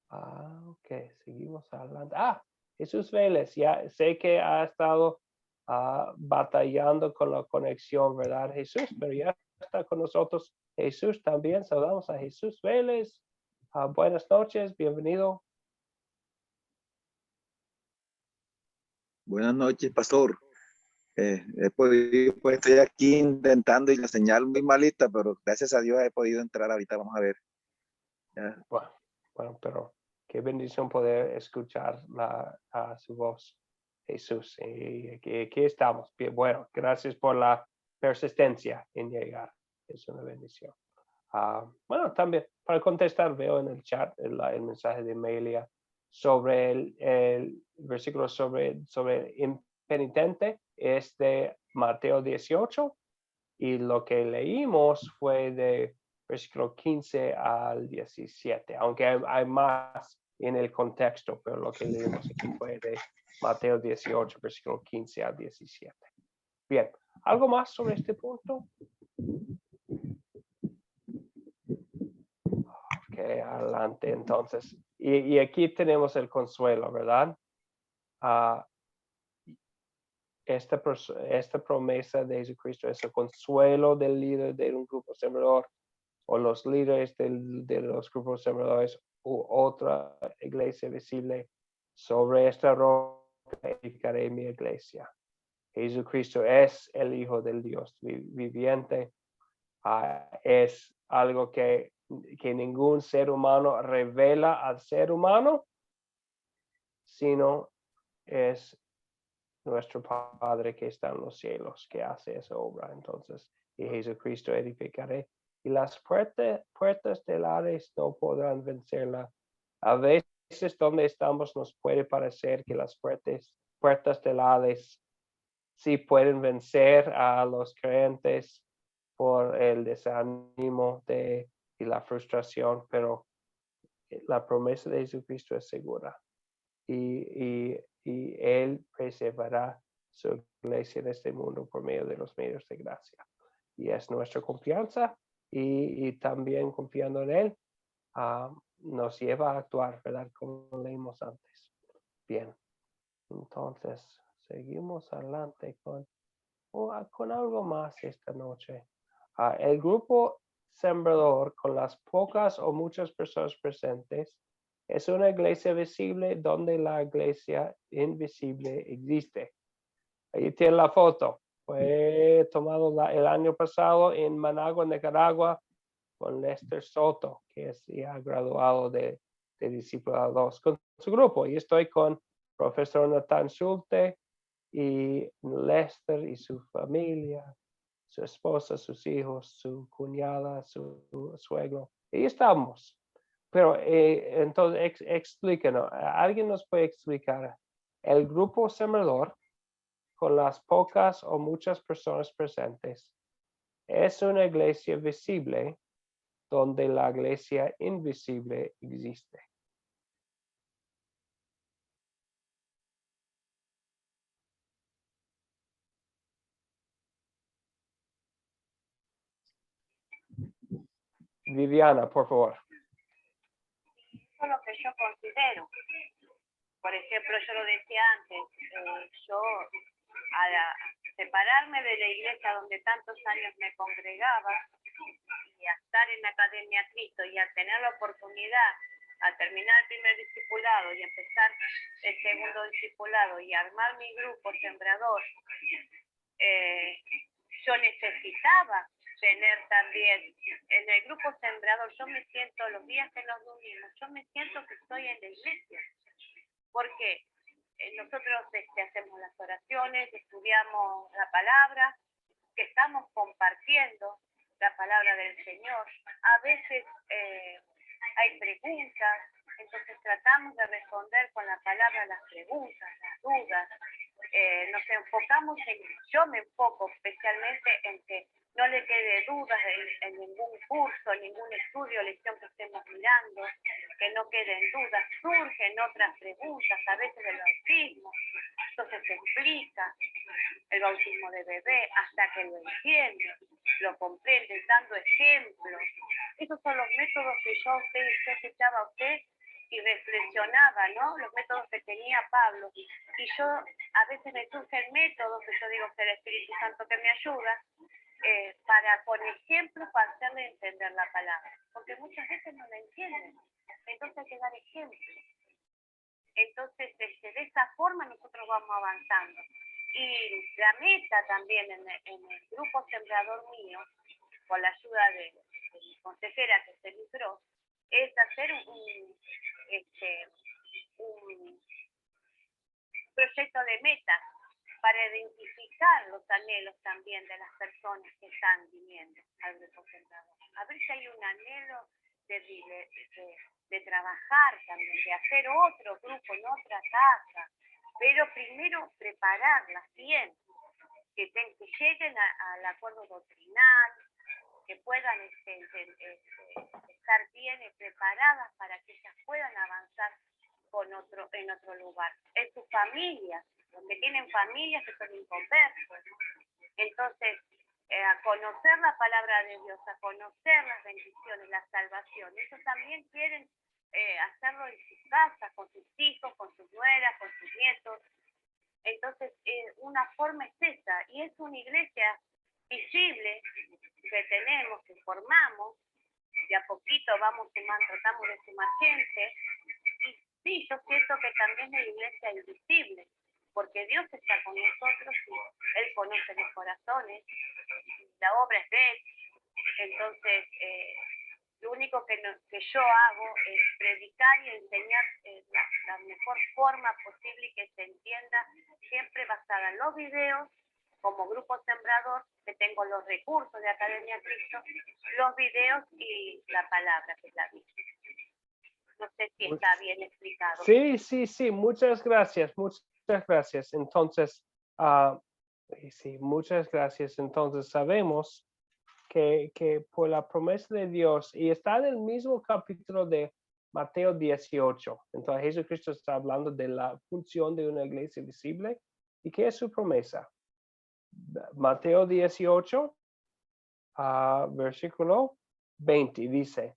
Ok, seguimos adelante. Jesús Vélez, ya sé que ha estado batallando con la conexión, ¿verdad, Jesús? Pero ya está con nosotros Jesús también. Saludamos a Jesús Vélez. Buenas noches, bienvenido. Buenas noches, pastor. Pues estoy aquí intentando y la señal muy malita, pero gracias a Dios he podido entrar ahorita. Vamos a ver. Ya. Bueno, pero qué bendición poder escuchar su voz, Jesús. Y aquí estamos. Bien, bueno, gracias por la persistencia en llegar. Es una bendición. Bueno, también para contestar, veo en el chat el mensaje de Amelia sobre el versículo sobre impenitente, es de Mateo 18, y lo que leímos fue de versículo 15 al 17, aunque hay más en el contexto, pero lo que leímos aquí fue de Mateo 18, versículo 15 al 17. Bien, ¿algo más sobre este punto? Ok, adelante entonces. Y aquí tenemos el consuelo, ¿verdad? Esta promesa de Jesucristo es el consuelo del líder de un grupo sembrador o los líderes de los grupos sembradores u otra iglesia visible. Sobre esta roca edificaré mi iglesia. Jesucristo es el Hijo del Dios viviente. Es algo que ningún ser humano revela al ser humano, sino es nuestro Padre que está en los cielos que hace esa obra. Entonces, y Jesucristo edificaré, y las puertas del Hades no podrán vencerla. A veces donde estamos nos puede parecer que las puertas del Hades sí pueden vencer a los creyentes por el desánimo y la frustración, pero la promesa de Jesucristo es segura. Y Él preservará su iglesia en este mundo por medio de los medios de gracia. Y es nuestra confianza y también confiando en Él, nos lleva a actuar, ¿verdad? Como leímos antes. Bien, entonces seguimos adelante con algo más esta noche. El grupo sembrador, con las pocas o muchas personas presentes, es una iglesia visible donde la iglesia invisible existe. Ahí tiene la foto. Fue tomado el año pasado en Managua, Nicaragua, con Lester Soto, que es ya graduado de Discipulado 2, con su grupo. Y estoy con profesor Nathan Schulte y Lester y su familia, su esposa, sus hijos, su cuñada, su suegro. Y estamos. Pero entonces explíquenos, ¿alguien nos puede explicar el grupo sembrador con las pocas o muchas personas presentes? Es una iglesia visible donde la iglesia invisible existe. Viviana, por favor. Eso es lo que yo considero. Por ejemplo, yo lo decía antes, yo al separarme de la iglesia donde tantos años me congregaba y a estar en la Academia Cristo y a tener la oportunidad a terminar el primer discipulado y empezar el segundo discipulado y armar mi grupo sembrador, yo necesitaba tener también en el grupo sembrador, yo me siento los días que nos reunimos, yo me siento que estoy en la iglesia, porque nosotros hacemos las oraciones, estudiamos la palabra, que estamos compartiendo la palabra del Señor. A veces hay preguntas, entonces tratamos de responder con la palabra las preguntas, las dudas. Nos enfocamos yo me enfoco especialmente en que no le quede dudas en ningún curso, en ningún estudio, lección que estemos mirando, que no queden dudas. Surgen otras preguntas, a veces del bautismo, entonces se explica el bautismo de bebé hasta que lo entienden, lo comprenden, dando ejemplos. Esos son los métodos que yo escuchaba a usted y reflexionaba, ¿no? Los métodos que tenía Pablo. Y yo, a veces me surge el método, que yo digo que es el Espíritu Santo que me ayuda, para, con ejemplos, para hacerle entender la palabra. Porque muchas veces no la entienden. Entonces hay que dar ejemplos. Entonces, de esa forma nosotros vamos avanzando. Y la meta también en el grupo sembrador mío, con la ayuda de mi consejera que se libró, es hacer un proyecto de metas para identificar los anhelos también de las personas que están viniendo al grupo sembrador. A ver si hay un anhelo de trabajar también, de hacer otro grupo en otra casa, pero primero prepararlas bien, que lleguen al acuerdo doctrinal, que puedan estar bien preparadas para que ellas puedan avanzar en otro lugar. En sus familias, donde tienen familias que son inconversos. Entonces, a conocer la palabra de Dios, a conocer las bendiciones, la salvación. Ellos también quieren hacerlo en sus casas, con sus hijos, con sus nueras, con sus nietos. Entonces, una forma es esa, y es una iglesia visible que tenemos, que formamos, y a poquito tratamos de sumar gente. Y sí, yo siento que también la iglesia es invisible, porque Dios está con nosotros y Él conoce los corazones, la obra es de Él. Entonces, lo único que yo hago es predicar y enseñar la mejor forma posible y que se entienda, siempre basada en los videos, como grupo sembrador, que tengo los recursos de Academia Cristo, los videos y la palabra, que es la Biblia. No sé si está bien explicado. Sí, muchas gracias. Entonces, sí, muchas gracias. Entonces, sabemos que por la promesa de Dios, y está en el mismo capítulo de Mateo 18, entonces Jesucristo está hablando de la función de una iglesia visible, y qué es su promesa. Mateo 18, versículo 20, dice: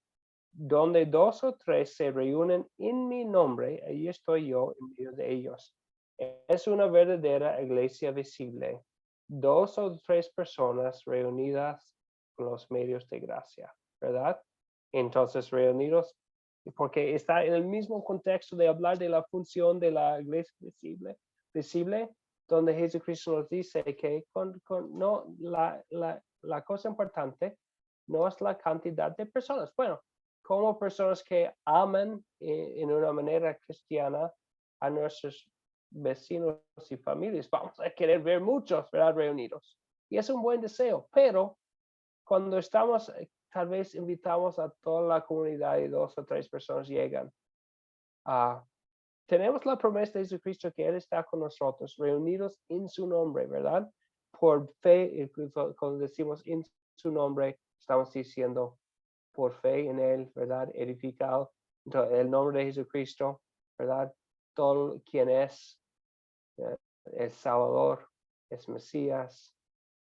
donde 2 o 3 se reúnen en mi nombre, ahí estoy yo en medio de ellos. Es una verdadera iglesia visible. 2 o 3 personas reunidas con los medios de gracia, ¿verdad? Entonces, reunidos, porque está en el mismo contexto de hablar de la función de la iglesia visible, donde Jesucristo nos dice que no, la cosa importante no es la cantidad de personas. Bueno, como personas que aman en una manera cristiana a nuestros vecinos y familias, vamos a querer ver muchos, ¿verdad? Reunidos. Y es un buen deseo, pero cuando estamos, tal vez invitamos a toda la comunidad y 2 o 3 personas llegan. Tenemos la promesa de Jesucristo que Él está con nosotros, reunidos en su nombre, ¿verdad? Por fe, cuando decimos en su nombre, estamos diciendo por fe en él, ¿verdad? Edificado el nombre de Jesucristo, ¿verdad? Todo quien es el Salvador, es Mesías,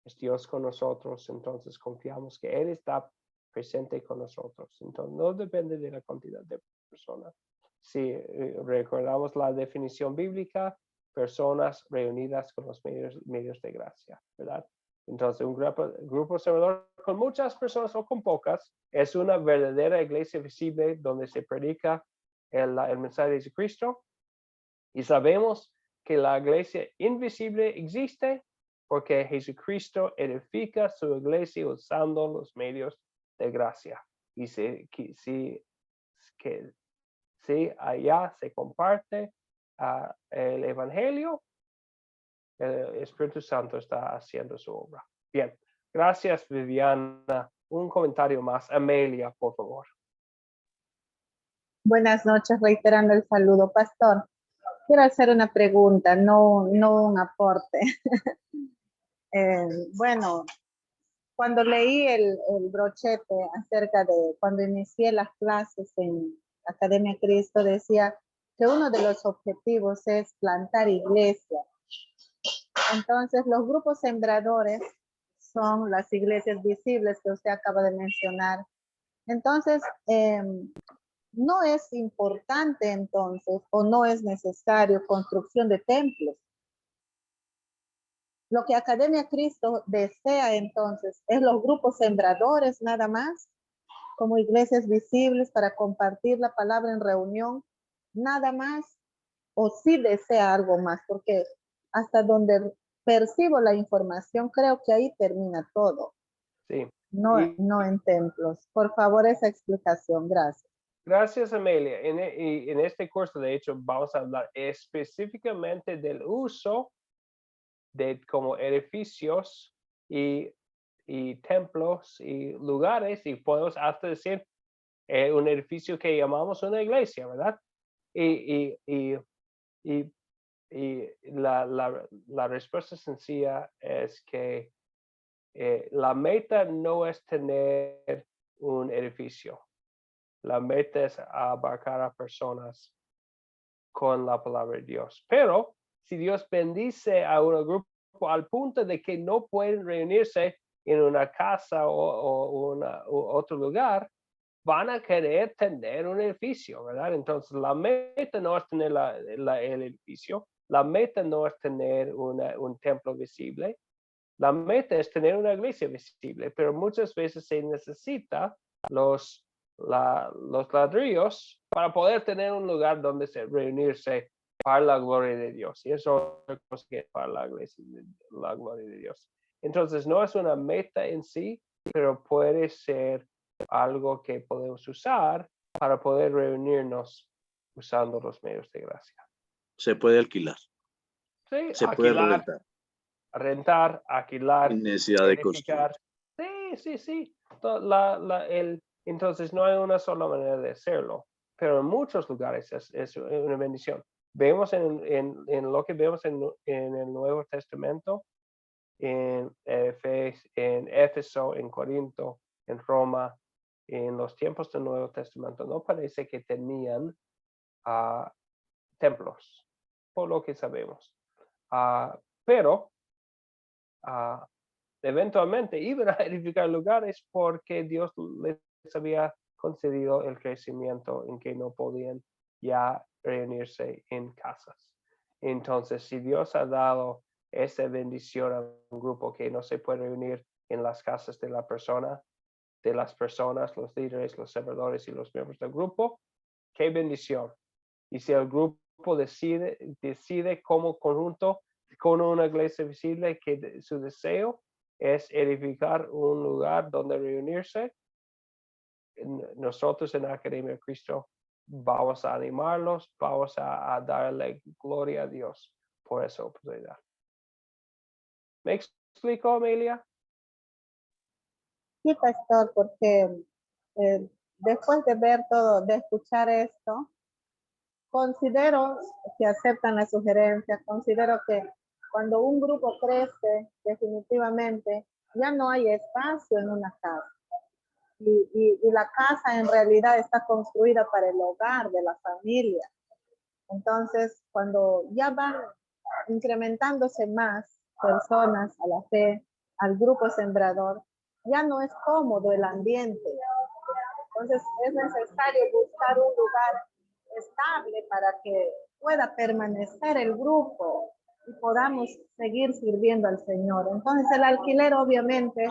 es Dios con nosotros, entonces confiamos que Él está presente con nosotros. Entonces no depende de la cantidad de personas. Si recordamos la definición bíblica, personas reunidas con los medios de gracia, ¿verdad? Entonces un grupo observador con muchas personas o con pocas es una verdadera iglesia visible donde se predica el mensaje de Jesucristo, y sabemos que la iglesia invisible existe porque Jesucristo edifica su iglesia usando los medios de gracia. Y si allá se comparte el evangelio, el Espíritu Santo está haciendo su obra. Bien, gracias Viviana. Un comentario más. Amelia, por favor. Buenas noches, reiterando el saludo, pastor. Quiero hacer una pregunta, no un aporte. Bueno, cuando leí el brochete acerca de cuando inicié las clases en Academia Cristo, decía que uno de los objetivos es plantar iglesia. Entonces, los grupos sembradores son las iglesias visibles que usted acaba de mencionar. Entonces, no es importante entonces, o no es necesario construcción de templos. Lo que Academia Cristo desea entonces es los grupos sembradores nada más, como iglesias visibles para compartir la palabra en reunión, nada más, o sí desea algo más, porque hasta donde percibo la información, creo que ahí termina todo. Sí. No en templos. Por favor, esa explicación. Gracias. Gracias, Amelia. En este curso, de hecho, vamos a hablar específicamente del uso de como edificios y templos y lugares, y podemos hasta decir un edificio que llamamos una iglesia, ¿verdad? Y la respuesta sencilla es que la meta no es tener un edificio. La meta es abarcar a personas con la palabra de Dios. Pero si Dios bendice a un grupo al punto de que no pueden reunirse en una casa o otro lugar, van a querer tener un edificio, ¿verdad? Entonces la meta no es tener el edificio, la meta no es tener un templo visible, la meta es tener una iglesia visible, pero muchas veces se necesita los ladrillos para poder tener un lugar donde reunirse para la gloria de Dios. Y eso es que para la iglesia, la gloria de Dios. Entonces no es una meta en sí, pero puede ser algo que podemos usar para poder reunirnos usando los medios de gracia. Se puede alquilar. Sí, se puede rentar, alquilar, sin necesidad de construir. Sí. Entonces no hay una sola manera de hacerlo, pero en muchos lugares es una bendición. Vemos en lo que vemos en el Nuevo Testamento, en Éfeso, en Corinto, en Roma, en los tiempos del Nuevo Testamento, no parece que tenían templos, por lo que sabemos. Pero eventualmente iban a edificar lugares porque Dios les había concedido el crecimiento en que no podían ya reunirse en casas. Entonces, si Dios ha dado esa bendición a un grupo que no se puede reunir en las casas de las personas, los líderes, los servidores y los miembros del grupo, qué bendición. Y si el grupo decide como conjunto con una iglesia visible que su deseo es edificar un lugar donde reunirse, nosotros en la Academia de Cristo vamos a animarlos, vamos a darle gloria a Dios por esa oportunidad. ¿Me explico, Amelia? Sí, pastor, porque después de ver todo, de escuchar esto, considero que aceptan la sugerencia, considero que cuando un grupo crece, definitivamente ya no hay espacio en una casa. y la casa en realidad está construida para el hogar de la familia. Entonces, cuando ya van incrementándose más personas a la fe, al grupo sembrador, ya no es cómodo el ambiente. Entonces, es necesario buscar un lugar estable para que pueda permanecer el grupo y podamos seguir sirviendo al Señor. Entonces, el alquiler obviamente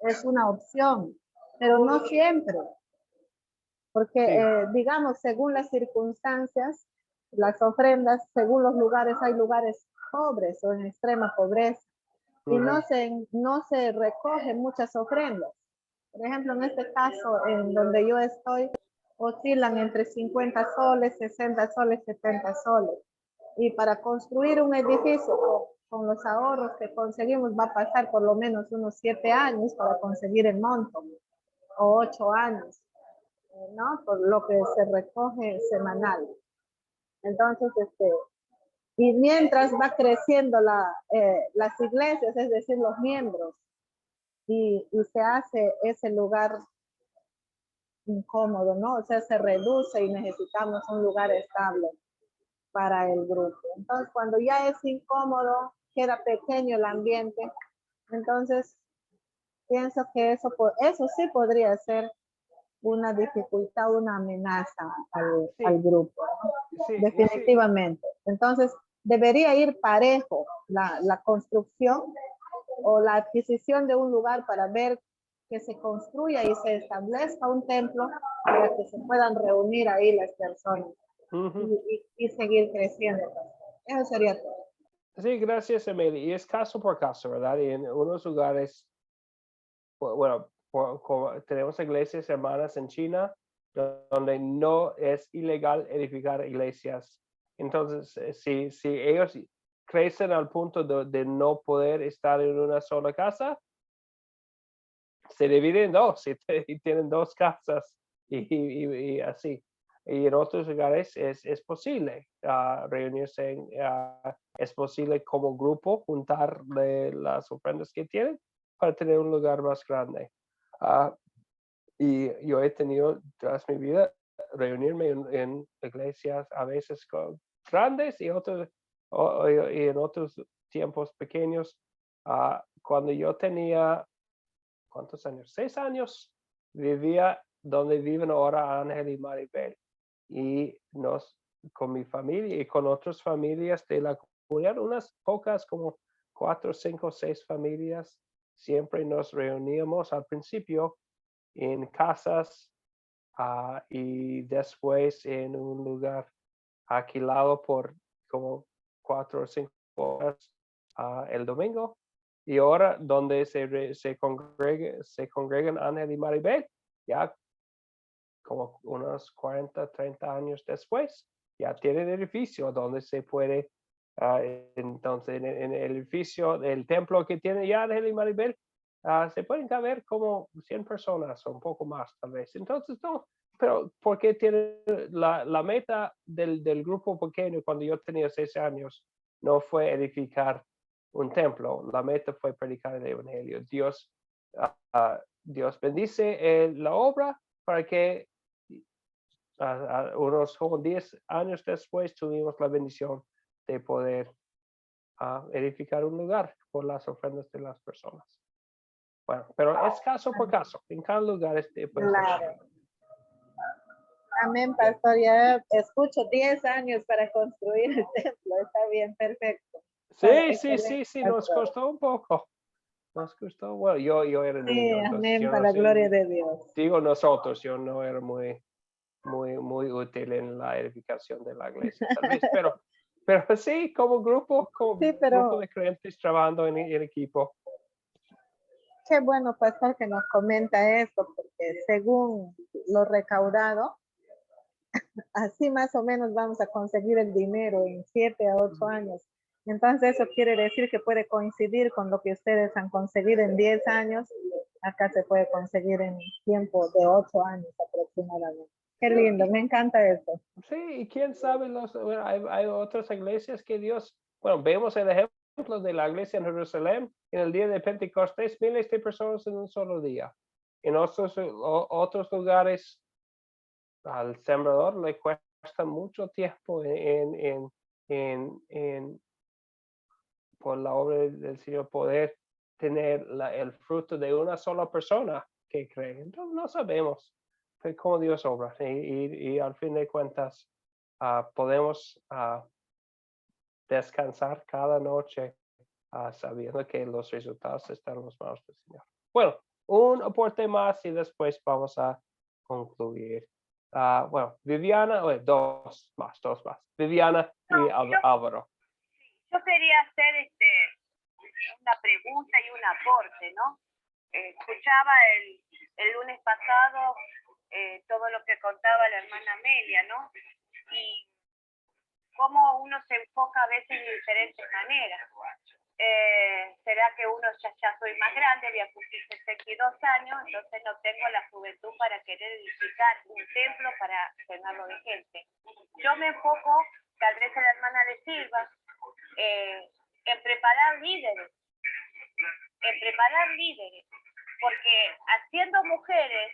es una opción, pero no siempre, porque digamos, según las circunstancias, las ofrendas, según los lugares, hay lugares pobres o en extrema pobreza, y no se recogen muchas ofrendas. Por ejemplo, en este caso, en donde yo estoy, oscilan entre 50 soles, 60 soles, 70 soles. Y para construir un edificio con los ahorros que conseguimos va a pasar por lo menos unos 7 años para conseguir el monto, o 8 años, ¿no? Por lo que se recoge semanal. Entonces, y mientras va creciendo las iglesias, es decir, los miembros, y se hace ese lugar incómodo, ¿no? O sea, se reduce y necesitamos un lugar estable para el grupo. Entonces, cuando ya es incómodo, queda pequeño el ambiente, entonces pienso que eso sí podría ser una dificultad, una amenaza al grupo, ¿no? Sí, definitivamente. Entonces, debería ir parejo la construcción o la adquisición de un lugar para ver que se construya y se establezca un templo para que se puedan reunir ahí las personas y seguir creciendo. Eso sería todo. Sí, gracias, Emily. Y es caso por caso, ¿verdad? Y en unos lugares, bueno, tenemos iglesias hermanas en China donde no es ilegal edificar iglesias. Entonces, si ellos crecen al punto de no poder estar en una sola casa, se dividen en dos y tienen dos casas y así. Y en otros lugares es posible reunirse, es posible como grupo juntar las ofrendas que tienen para tener un lugar más grande. Y yo he tenido toda mi vida reunirme en iglesias a veces grandes y en otros tiempos pequeños. Cuando yo tenía, ¿cuántos años? 6 años, vivía donde viven ahora Ángel y Maribel. Y con mi familia y con otras familias de la comunidad, unas pocas, como 4, 5, 6 familias, siempre nos reuníamos al principio en casas y después en un lugar alquilado por como 4 o 5 horas el domingo. Y ahora donde se congregan Ángel y Maribel, ya como unos 40, 30 años después, ya tienen edificio donde se puede, entonces en el edificio del templo que tiene ya Ángel y Maribel, se pueden caber como 100 personas o un poco más tal vez. Entonces, no, pero porque tiene la meta del grupo pequeño cuando yo tenía 6 años, no fue edificar un templo, la meta fue predicar el evangelio. Dios bendice la obra para que unos 10 años después tuvimos la bendición de poder edificar un lugar por las ofrendas de las personas. Bueno, pero es caso por caso. En cada lugar claro. Amén, pastor. Ya escucho 10 años para construir el templo. Está bien, perfecto. Sí, nos costó un poco. Nos costó, bueno, yo era niño. Sí, amén, para la gloria de Dios. Digo nosotros, yo no era muy útil en la edificación de la iglesia, tal vez, pero sí, como grupo, grupo de creyentes trabajando en equipo. Qué bueno, pastor, que nos comenta esto, porque según lo recaudado, así más o menos vamos a conseguir el dinero en 7 a 8 años. Entonces eso quiere decir que puede coincidir con lo que ustedes han conseguido en 10 años. Acá se puede conseguir en tiempo de 8 años aproximadamente. Qué lindo, me encanta eso. Sí, y quién sabe, hay otras iglesias que Dios, bueno, vemos el ejemplo de la iglesia en Jerusalén, en el día de Pentecostés, miles de personas en un solo día. en otros lugares al sembrador le cuesta mucho tiempo por la obra del Señor poder tener el fruto de una sola persona que cree. Entonces no sabemos cómo Dios obra y al fin de cuentas podemos descansar cada noche sabiendo que los resultados están en las manos del Señor. Bueno, un aporte más y después vamos a concluir. Bueno, Viviana, dos más. Viviana y Álvaro. Yo quería hacer una pregunta y un aporte, ¿no? Escuchaba el lunes pasado todo lo que contaba la hermana Amelia, ¿no? Y cómo uno se enfoca a veces de diferentes maneras. Será que uno ya soy más grande, voy a cumplir 62 años, entonces no tengo la juventud para querer edificar un templo para llenarlo de gente. Yo me enfoco, tal vez a la hermana le sirva, en preparar líderes, porque haciendo mujeres,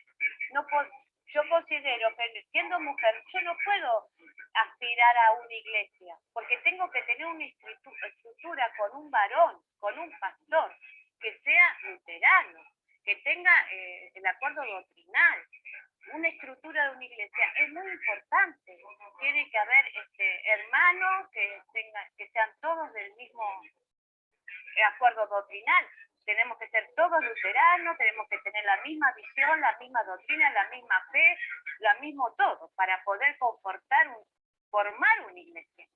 yo considero que siendo mujer yo no puedo aspirar a una iglesia, porque tengo que tener una estructura con un varón, con un pastor, que sea luterano, que tenga el acuerdo doctrinal. Una estructura de una iglesia es muy importante. Tiene que haber hermanos que sean todos del mismo acuerdo doctrinal. Tenemos que ser todos luteranos, tenemos que tener la misma visión, la misma doctrina, la misma fe, lo mismo todo, para poder formar una iglesia.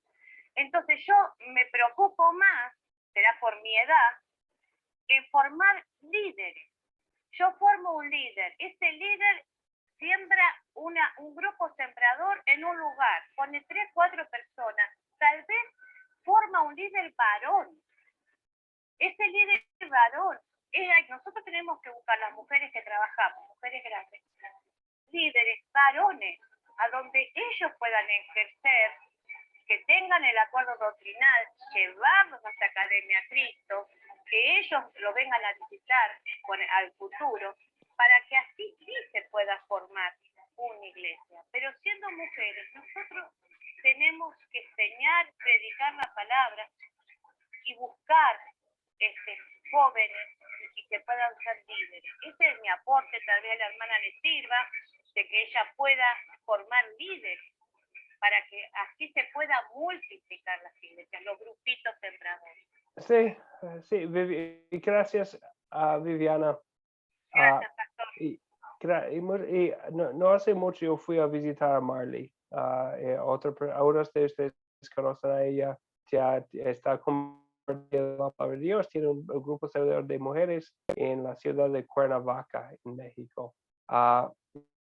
Entonces yo me preocupo más, será por mi edad, en formar líderes. Yo formo un líder, ese líder siembra un grupo sembrador en un lugar, pone 3, 4 personas, tal vez forma un líder varón. Ese líder varón, nosotros tenemos que buscar las mujeres que trabajamos, mujeres grandes, líderes varones, a donde ellos puedan ejercer, que tengan el acuerdo doctrinal, llevarlos a esta Academia Cristo, que ellos lo vengan a visitar al futuro, para que así sí se pueda formar una iglesia. Pero siendo mujeres, nosotros tenemos que enseñar, predicar la palabra y buscar jóvenes y que puedan ser líderes. Ese es mi aporte, tal vez a la hermana le sirva, de que ella pueda formar líderes, para que así se pueda multiplicar las iglesias, los grupitos sembradores. Sí, gracias a Viviana. Gracias, pastor. Y no hace mucho yo fui a visitar a Marley. Algunos de ustedes conocen a ella, ya está compartiendo la palabra de Dios, tiene un grupo de mujeres en la ciudad de Cuernavaca, en México.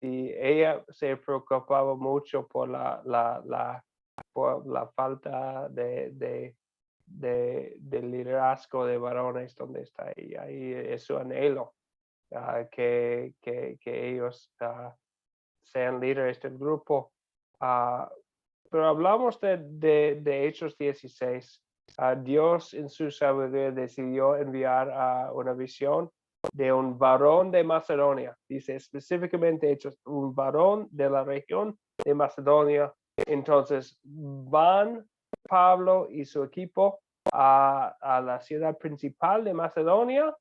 Y ella se preocupaba mucho por la falta de liderazgo de varones donde está ella, y es su anhelo que ellos sean líderes del grupo. Pero hablamos de Hechos 16. Dios en su sabiduría decidió enviar una visión de un varón de Macedonia. Dice específicamente Hechos, un varón de la región de Macedonia. Entonces van Pablo y su equipo a la ciudad principal de Macedonia,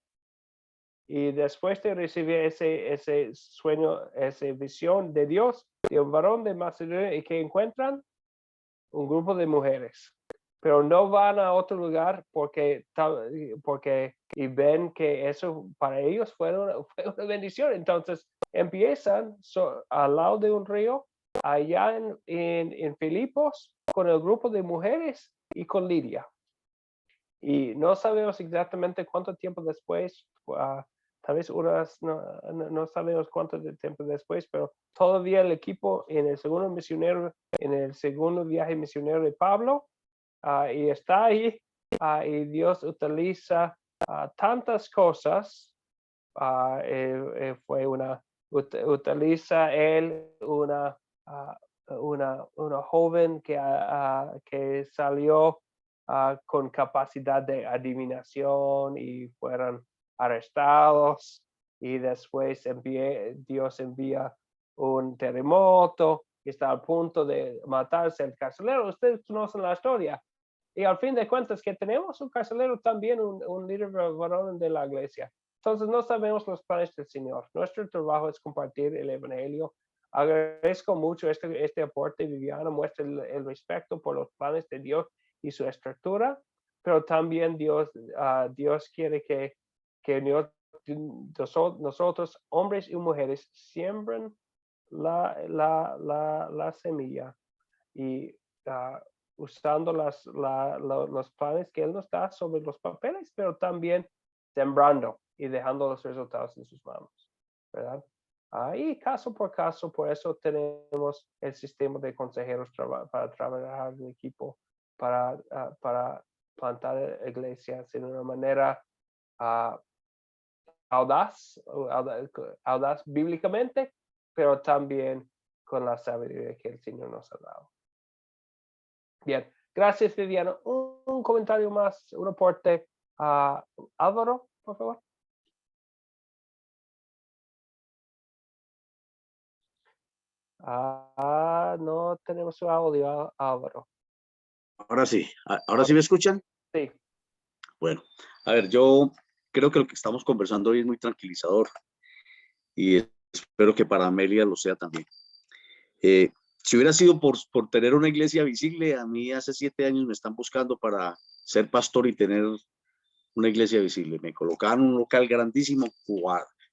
y después de recibir ese sueño, esa visión de Dios, de un varón de Macedonia, y que encuentran un grupo de mujeres, pero no van a otro lugar porque y ven que eso para ellos fue una bendición. Entonces empiezan al lado de un río, allá en Filipos, con el grupo de mujeres y con Lidia. Y no sabemos exactamente cuánto tiempo después, tal vez no sabemos cuánto tiempo después, pero todavía el equipo en el segundo viaje misionero de Pablo, y está ahí, y Dios utiliza tantas cosas. Utiliza él una joven que salió con capacidad de adivinación y fueron arrestados. y después Dios envía un terremoto y está al punto de matarse el carcelero. Ustedes conocen la historia. Y al fin de cuentas que tenemos un carcelero también, un líder varón de la iglesia. Entonces no sabemos los planes del Señor. Nuestro trabajo es compartir el evangelio. Agradezco mucho este aporte, Viviana, muestra el respeto por los planes de Dios y su estructura, pero también Dios quiere que nosotros, hombres y mujeres, siembren la semilla y usando los planes que Él nos da sobre los papeles, pero también sembrando y dejando los resultados en sus manos, ¿verdad? Y caso por caso, por eso tenemos el sistema de consejeros para trabajar en equipo, para plantar iglesias en una manera audaz bíblicamente, pero también con la sabiduría que el Señor nos ha dado. Bien, gracias, Viviana. Un comentario más, un aporte. Álvaro, por favor. No tenemos su audio, Álvaro. Ahora sí me escuchan. Sí. Bueno, a ver, yo creo que lo que estamos conversando hoy es muy tranquilizador y espero que para Amelia lo sea también. Si hubiera sido por tener una iglesia visible, a mí hace 7 años me están buscando para ser pastor y tener una iglesia visible. Me colocaban un local grandísimo,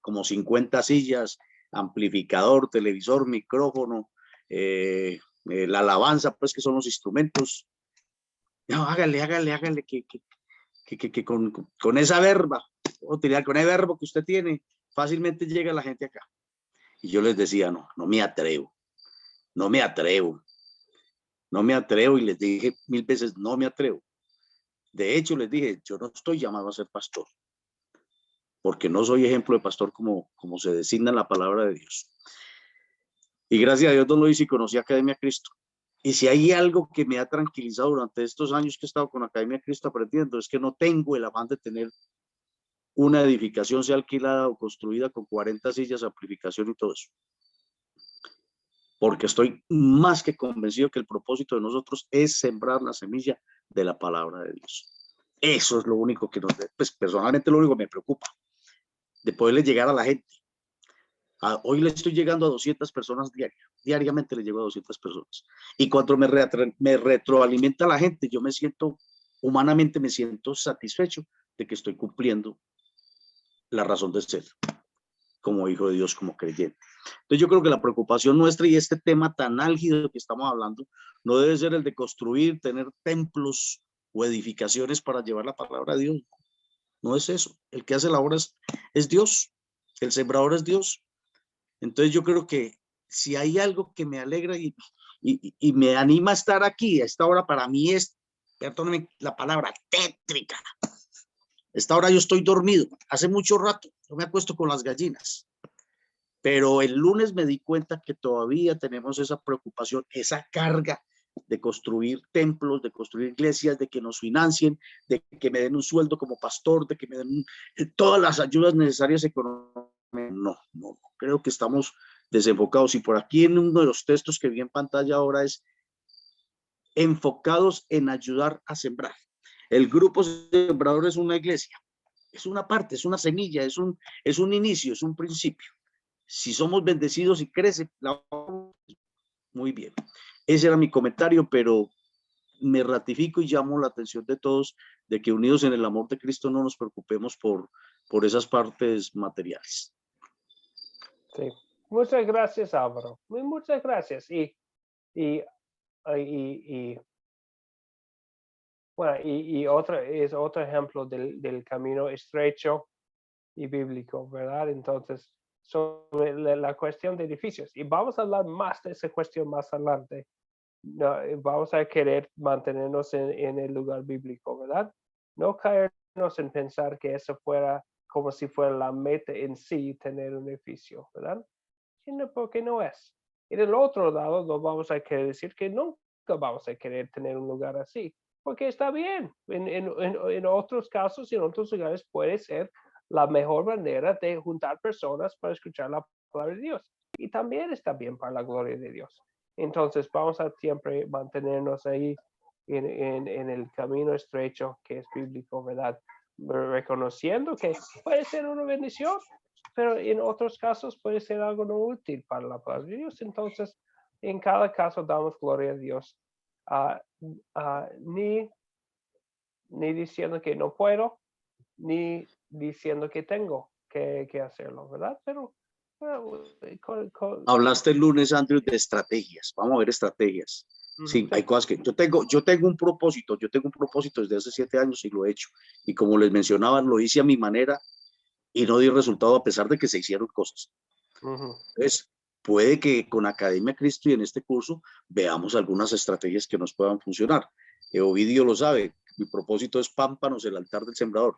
como 50 sillas, amplificador, televisor, micrófono, la alabanza, pues que son los instrumentos. No, hágale, que con esa verba, utilizar con el verbo que usted tiene, fácilmente llega la gente acá. Y yo les decía, no me atrevo. No me atrevo y les dije 1000 veces, no me atrevo. De hecho, les dije, yo no estoy llamado a ser pastor, porque no soy ejemplo de pastor como se designa en la palabra de Dios. Y gracias a Dios no lo hice y conocí Academia Cristo. Y si hay algo que me ha tranquilizado durante estos años que he estado con Academia Cristo aprendiendo, es que no tengo el afán de tener una edificación, sea alquilada o construida con 40 sillas, amplificación y todo eso. Porque estoy más que convencido que el propósito de nosotros es sembrar la semilla de la palabra de Dios. Eso es lo único que pues personalmente lo único que me preocupa, de poderle llegar a la gente. Hoy le estoy llegando a 200 personas diariamente le llego a 200 personas. Y cuando me retroalimenta la gente, yo humanamente me siento satisfecho de que estoy cumpliendo la razón de ser, como hijo de Dios, como creyente. Entonces yo creo que la preocupación nuestra y este tema tan álgido que estamos hablando no debe ser el de construir, tener templos o edificaciones para llevar la palabra de Dios. No es eso. El que hace la obra es Dios. El sembrador es Dios. Entonces yo creo que si hay algo que me alegra y me anima a estar aquí, a esta hora para mí es, perdónenme la palabra, tétrica. Esta hora yo estoy dormido. Hace mucho rato yo me acuesto con las gallinas. Pero el lunes me di cuenta que todavía tenemos esa preocupación, esa carga de construir templos, de construir iglesias, de que nos financien, de que me den un sueldo como pastor, de que me den todas las ayudas necesarias económicas. No, creo que estamos desenfocados. Y por aquí en uno de los textos que vi en pantalla ahora es enfocados en ayudar a sembrar. El grupo sembrador es una iglesia, es una parte, es una semilla, es un inicio, es un principio. Si somos bendecidos y crece, muy bien. Ese era mi comentario, pero me ratifico y llamo la atención de todos de que unidos en el amor de Cristo no nos preocupemos por esas partes materiales. Sí. Muchas gracias, Álvaro. Muchas gracias. Otro ejemplo del camino estrecho y bíblico, ¿verdad? Entonces, sobre la cuestión de edificios, y vamos a hablar más de esa cuestión más adelante. Vamos a querer mantenernos en el lugar bíblico, ¿verdad? No caernos en pensar que eso fuera como si fuera la meta en sí, tener un edificio, ¿verdad? Porque no es. Y del otro lado, no vamos a querer decir que nunca vamos a querer tener un lugar así, porque está bien. En otros casos y en otros lugares puede ser la mejor manera de juntar personas para escuchar la palabra de Dios. Y también está bien para la gloria de Dios. Entonces vamos a siempre mantenernos ahí en el camino estrecho que es bíblico, ¿verdad? Reconociendo que puede ser una bendición, pero en otros casos puede ser algo no útil para la palabra de Dios. Entonces, en cada caso damos gloria a Dios. Ni diciendo que no puedo, ni diciendo que tengo que hacerlo, ¿verdad? Pero Hablaste el lunes, Andrew, de estrategias. Vamos a ver estrategias. Sí, hay cosas que yo tengo un propósito desde hace 7 años y lo he hecho. Y como les mencionaba, lo hice a mi manera y no dio resultado a pesar de que se hicieron cosas. Entonces, puede que con Academia Cristo y en este curso veamos algunas estrategias que nos puedan funcionar. Ovidio lo sabe, mi propósito es pámpanos, el altar del sembrador.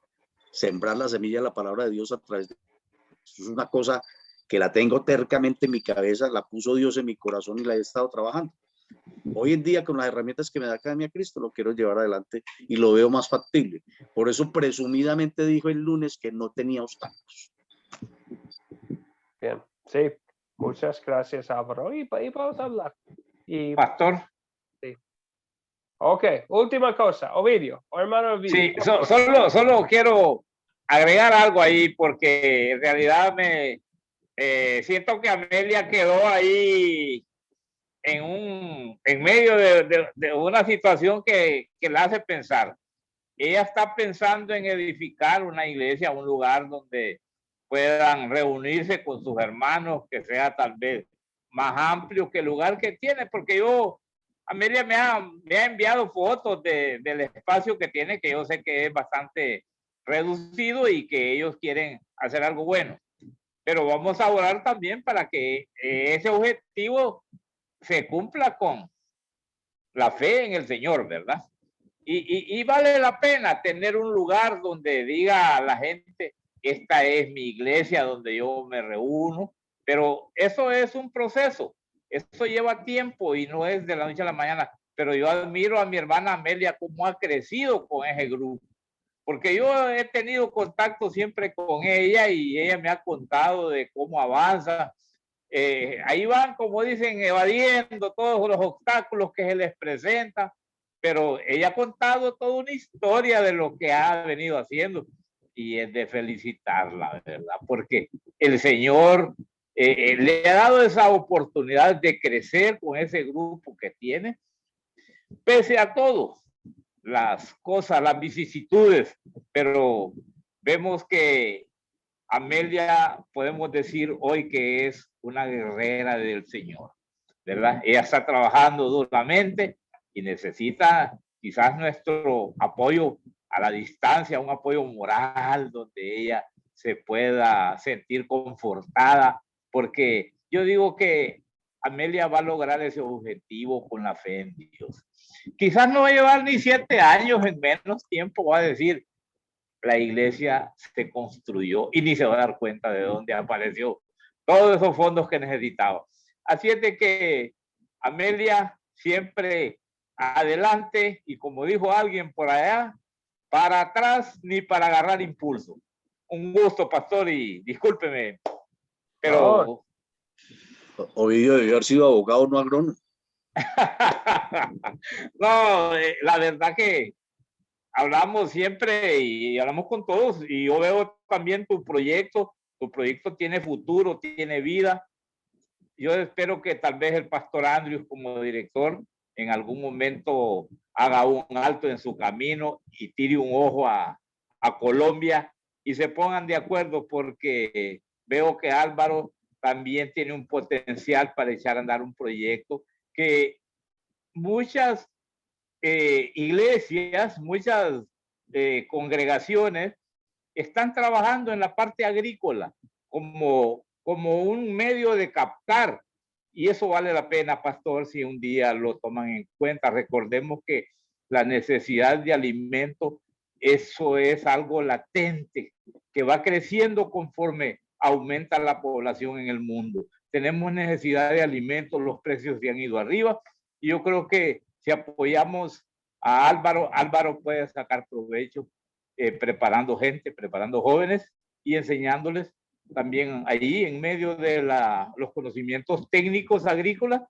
Sembrar la semilla de la palabra de Dios a través de... Eso es una cosa que la tengo tercamente en mi cabeza, la puso Dios en mi corazón y la he estado trabajando. Hoy en día, con las herramientas que me da Academia Cristo, lo quiero llevar adelante y lo veo más factible. Por eso, presumidamente, dijo el lunes que no tenía obstáculos. Bien, sí. Muchas gracias, Álvaro. Y vamos a hablar. Pastor. Sí. Ok, última cosa. Ovidio, hermano Ovidio. Sí, solo quiero agregar algo ahí porque en realidad me siento que Amelia quedó ahí en medio de una situación que la hace pensar. Ella está pensando en edificar una iglesia, un lugar donde puedan reunirse con sus hermanos, que sea tal vez más amplio que el lugar que tiene, porque Amelia me ha enviado fotos del espacio que tiene, que yo sé que es bastante reducido y que ellos quieren hacer algo bueno. Pero vamos a orar también para que ese objetivo se cumpla con la fe en el Señor, ¿verdad? Y vale la pena tener un lugar donde diga a la gente, esta es mi iglesia donde yo me reúno, pero eso es un proceso, eso lleva tiempo y no es de la noche a la mañana, pero yo admiro a mi hermana Amelia cómo ha crecido con ese grupo, porque yo he tenido contacto siempre con ella y ella me ha contado de cómo avanza. Ahí van, como dicen, evadiendo todos los obstáculos que se les presentan, pero ella ha contado toda una historia de lo que ha venido haciendo y es de felicitarla, ¿verdad? Porque el Señor le ha dado esa oportunidad de crecer con ese grupo que tiene, pese a todo, las cosas, las vicisitudes, pero vemos que Amelia, podemos decir hoy que es una guerrera del Señor, ¿verdad? Ella está trabajando duramente y necesita quizás nuestro apoyo a la distancia, un apoyo moral donde ella se pueda sentir confortada, porque yo digo que Amelia va a lograr ese objetivo con la fe en Dios. Quizás no va a llevar ni 7 años, en menos tiempo va a decir, la iglesia se construyó y ni se va a dar cuenta de dónde apareció todos esos fondos que necesitaba. Así es de que Amelia siempre adelante y como dijo alguien por allá, para atrás ni para agarrar impulso. Un gusto, pastor, y discúlpeme, pero... Ovidio debió haber sido abogado, no agrónomo. No, la verdad que hablamos siempre y hablamos con todos y yo veo también tu proyecto tiene futuro, tiene vida. Yo espero que tal vez el pastor Andrews como director en algún momento haga un alto en su camino y tire un ojo a Colombia y se pongan de acuerdo porque veo que Álvaro también tiene un potencial para echar a andar un proyecto que muchas iglesias, muchas congregaciones están trabajando en la parte agrícola como un medio de captar y eso vale la pena, pastor, si un día lo toman en cuenta. Recordemos que la necesidad de alimento, eso es algo latente que va creciendo conforme aumenta la población en el mundo. Tenemos necesidad de alimentos, los precios se han ido arriba y yo creo que si apoyamos a Álvaro puede sacar provecho preparando gente, preparando jóvenes y enseñándoles también ahí en medio de los conocimientos técnicos agrícolas,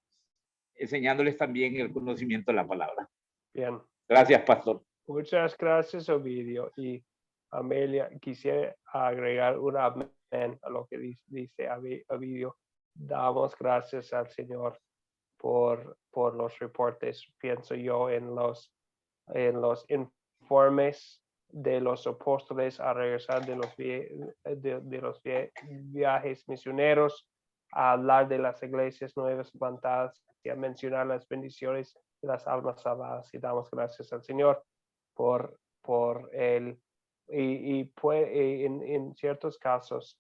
enseñándoles también el conocimiento de la palabra. Bien. Gracias, pastor. Muchas gracias, Ovidio. Y Amelia, quisiera agregar un amén a lo que dice Ovidio. Damos gracias al Señor por los reportes. Pienso yo en los informes de los apóstoles a regresar de los viajes misioneros, a hablar de las iglesias nuevas plantadas y a mencionar las bendiciones de las almas salvadas. Y damos gracias al Señor por él. Y en ciertos casos,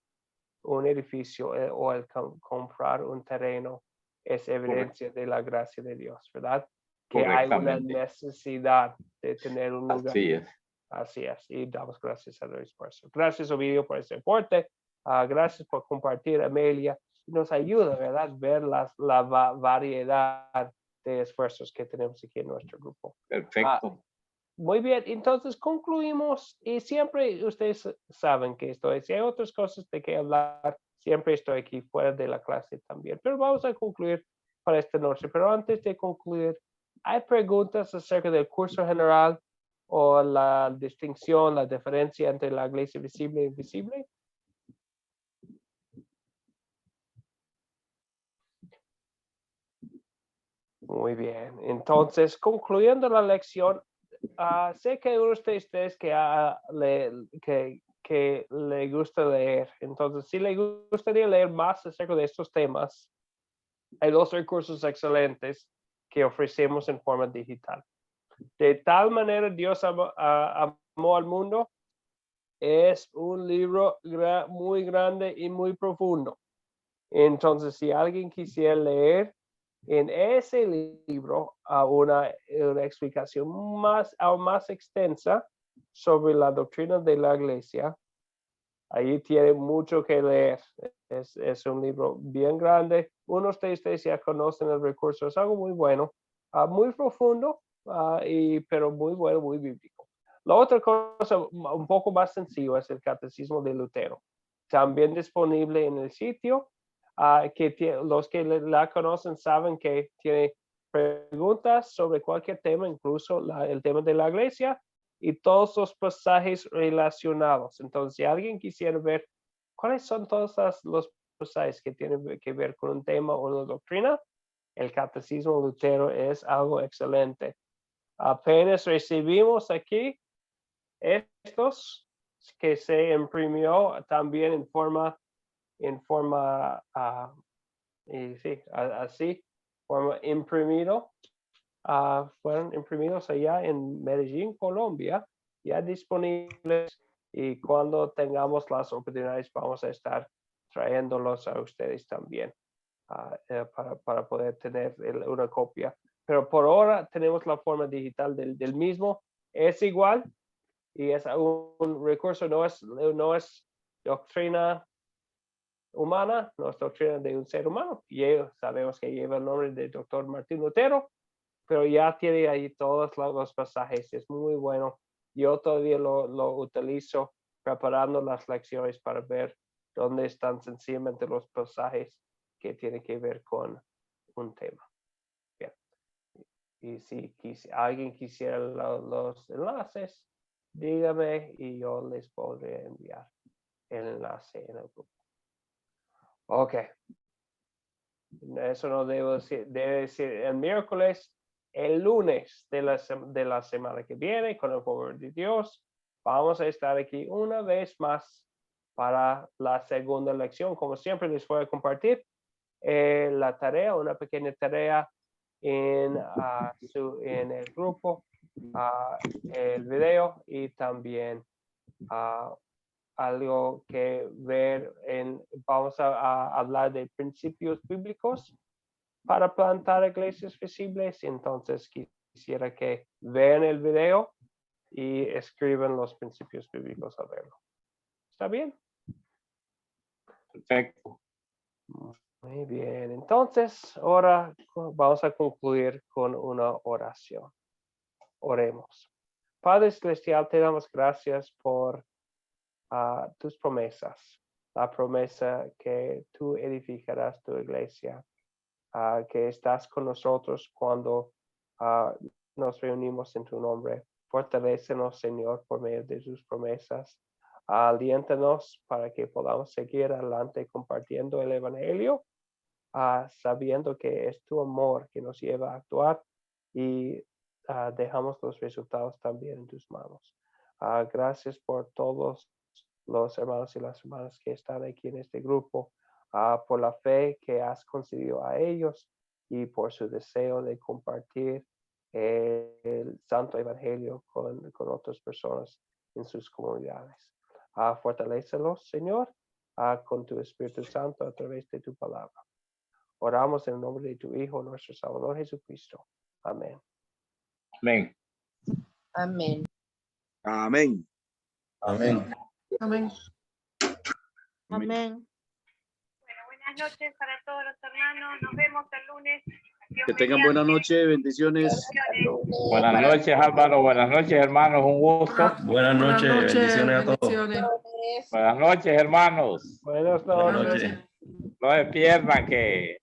un edificio o el comprar un terreno es evidencia de la gracia de Dios, ¿verdad? Que hay una necesidad de tener un lugar. Así es. Así es. Y damos gracias a Dios por eso. Gracias, Ovidio, por ese reporte. Gracias por compartir, Amelia. Nos ayuda, ¿verdad? Ver la variedad de esfuerzos que tenemos aquí en nuestro grupo. Perfecto. Muy bien, entonces concluimos y siempre ustedes saben que si hay otras cosas de que hablar, siempre estoy aquí fuera de la clase también, pero vamos a concluir para esta noche. Pero antes de concluir, ¿hay preguntas acerca del curso general o la distinción, la diferencia entre la iglesia visible e invisible? Muy bien, entonces concluyendo la lección, sé que uno de ustedes que le gusta leer, entonces si le gustaría leer más acerca de estos temas, hay 2 recursos excelentes que ofrecemos en forma digital. De tal manera Dios amó al mundo, es un libro muy grande y muy profundo. Entonces, si alguien quisiera leer en ese libro una explicación aún más extensa sobre la doctrina de la iglesia, ahí tiene mucho que leer. Es un libro bien grande. Unos de ustedes ya conocen el recurso, es algo muy bueno, muy profundo, pero muy bueno, muy bíblico. La otra cosa un poco más sencilla es el Catecismo de Lutero, también disponible en el sitio. Los que la conocen saben que tiene preguntas sobre cualquier tema, incluso el tema de la iglesia y todos los pasajes relacionados. Entonces, si alguien quisiera ver cuáles son todos los pasajes que tienen que ver con un tema o una doctrina, el Catecismo de Lutero es algo excelente. Apenas recibimos aquí estos que se imprimió también en forma imprimido, fueron imprimidos allá en Medellín, Colombia, ya disponibles, y cuando tengamos las oportunidades vamos a estar trayéndolos a ustedes también para poder tener una copia. Pero por ahora tenemos la forma digital del mismo, es igual y es un recurso, no es doctrina humana, no es doctrina de un ser humano. Y sabemos que lleva el nombre de Dr. Martín Lutero, pero ya tiene ahí todos los pasajes, es muy bueno. Yo todavía lo utilizo preparando las lecciones para ver dónde están sencillamente los pasajes que tienen que ver con un tema. Bien. Y si alguien quisiera los enlaces, dígame y yo les podré enviar el enlace en el grupo. Ok. Eso no debo decir. Debe decir el miércoles, el lunes de la semana que viene, con el favor de Dios, vamos a estar aquí una vez más para la segunda lección. Como siempre, les voy a compartir la tarea, una pequeña tarea en el grupo, el video y también algo que ver vamos a hablar de principios bíblicos para plantar iglesias visibles. Entonces quisiera que vean el video y escriban los principios bíblicos a verlo. ¿Está bien? Perfecto. Muy bien. Entonces, ahora vamos a concluir con una oración. Oremos. Padre Celestial, te damos gracias por tus promesas, la promesa que tú edificarás tu iglesia, que estás con nosotros cuando nos reunimos en tu nombre. Fortalécenos, Señor, por medio de tus promesas. Aliéntanos para que podamos seguir adelante compartiendo el Evangelio, sabiendo que es tu amor que nos lleva a actuar, y dejamos los resultados también en tus manos. Gracias por todos los hermanos y las hermanas que están aquí en este grupo, por la fe que has concedido a ellos y por su deseo de compartir el Santo Evangelio con otras personas en sus comunidades. Fortalécelos, Señor, con tu Espíritu Santo a través de tu palabra. Oramos en el nombre de tu Hijo, nuestro Salvador Jesucristo. Amén. Amén. Amén. Amén. Amén. Amén. Amén. Bueno, buenas noches para todos los hermanos. Nos vemos el lunes. Dios Que tengan mediante. buena noche, bendiciones. Buenas noches, Álvaro. Buenas noches, hermanos. Un gusto. Buenas noches, bendiciones a todos. bendiciones. Buenas noches, hermanos. Buenas Buenas noches. noches. No se pierdan que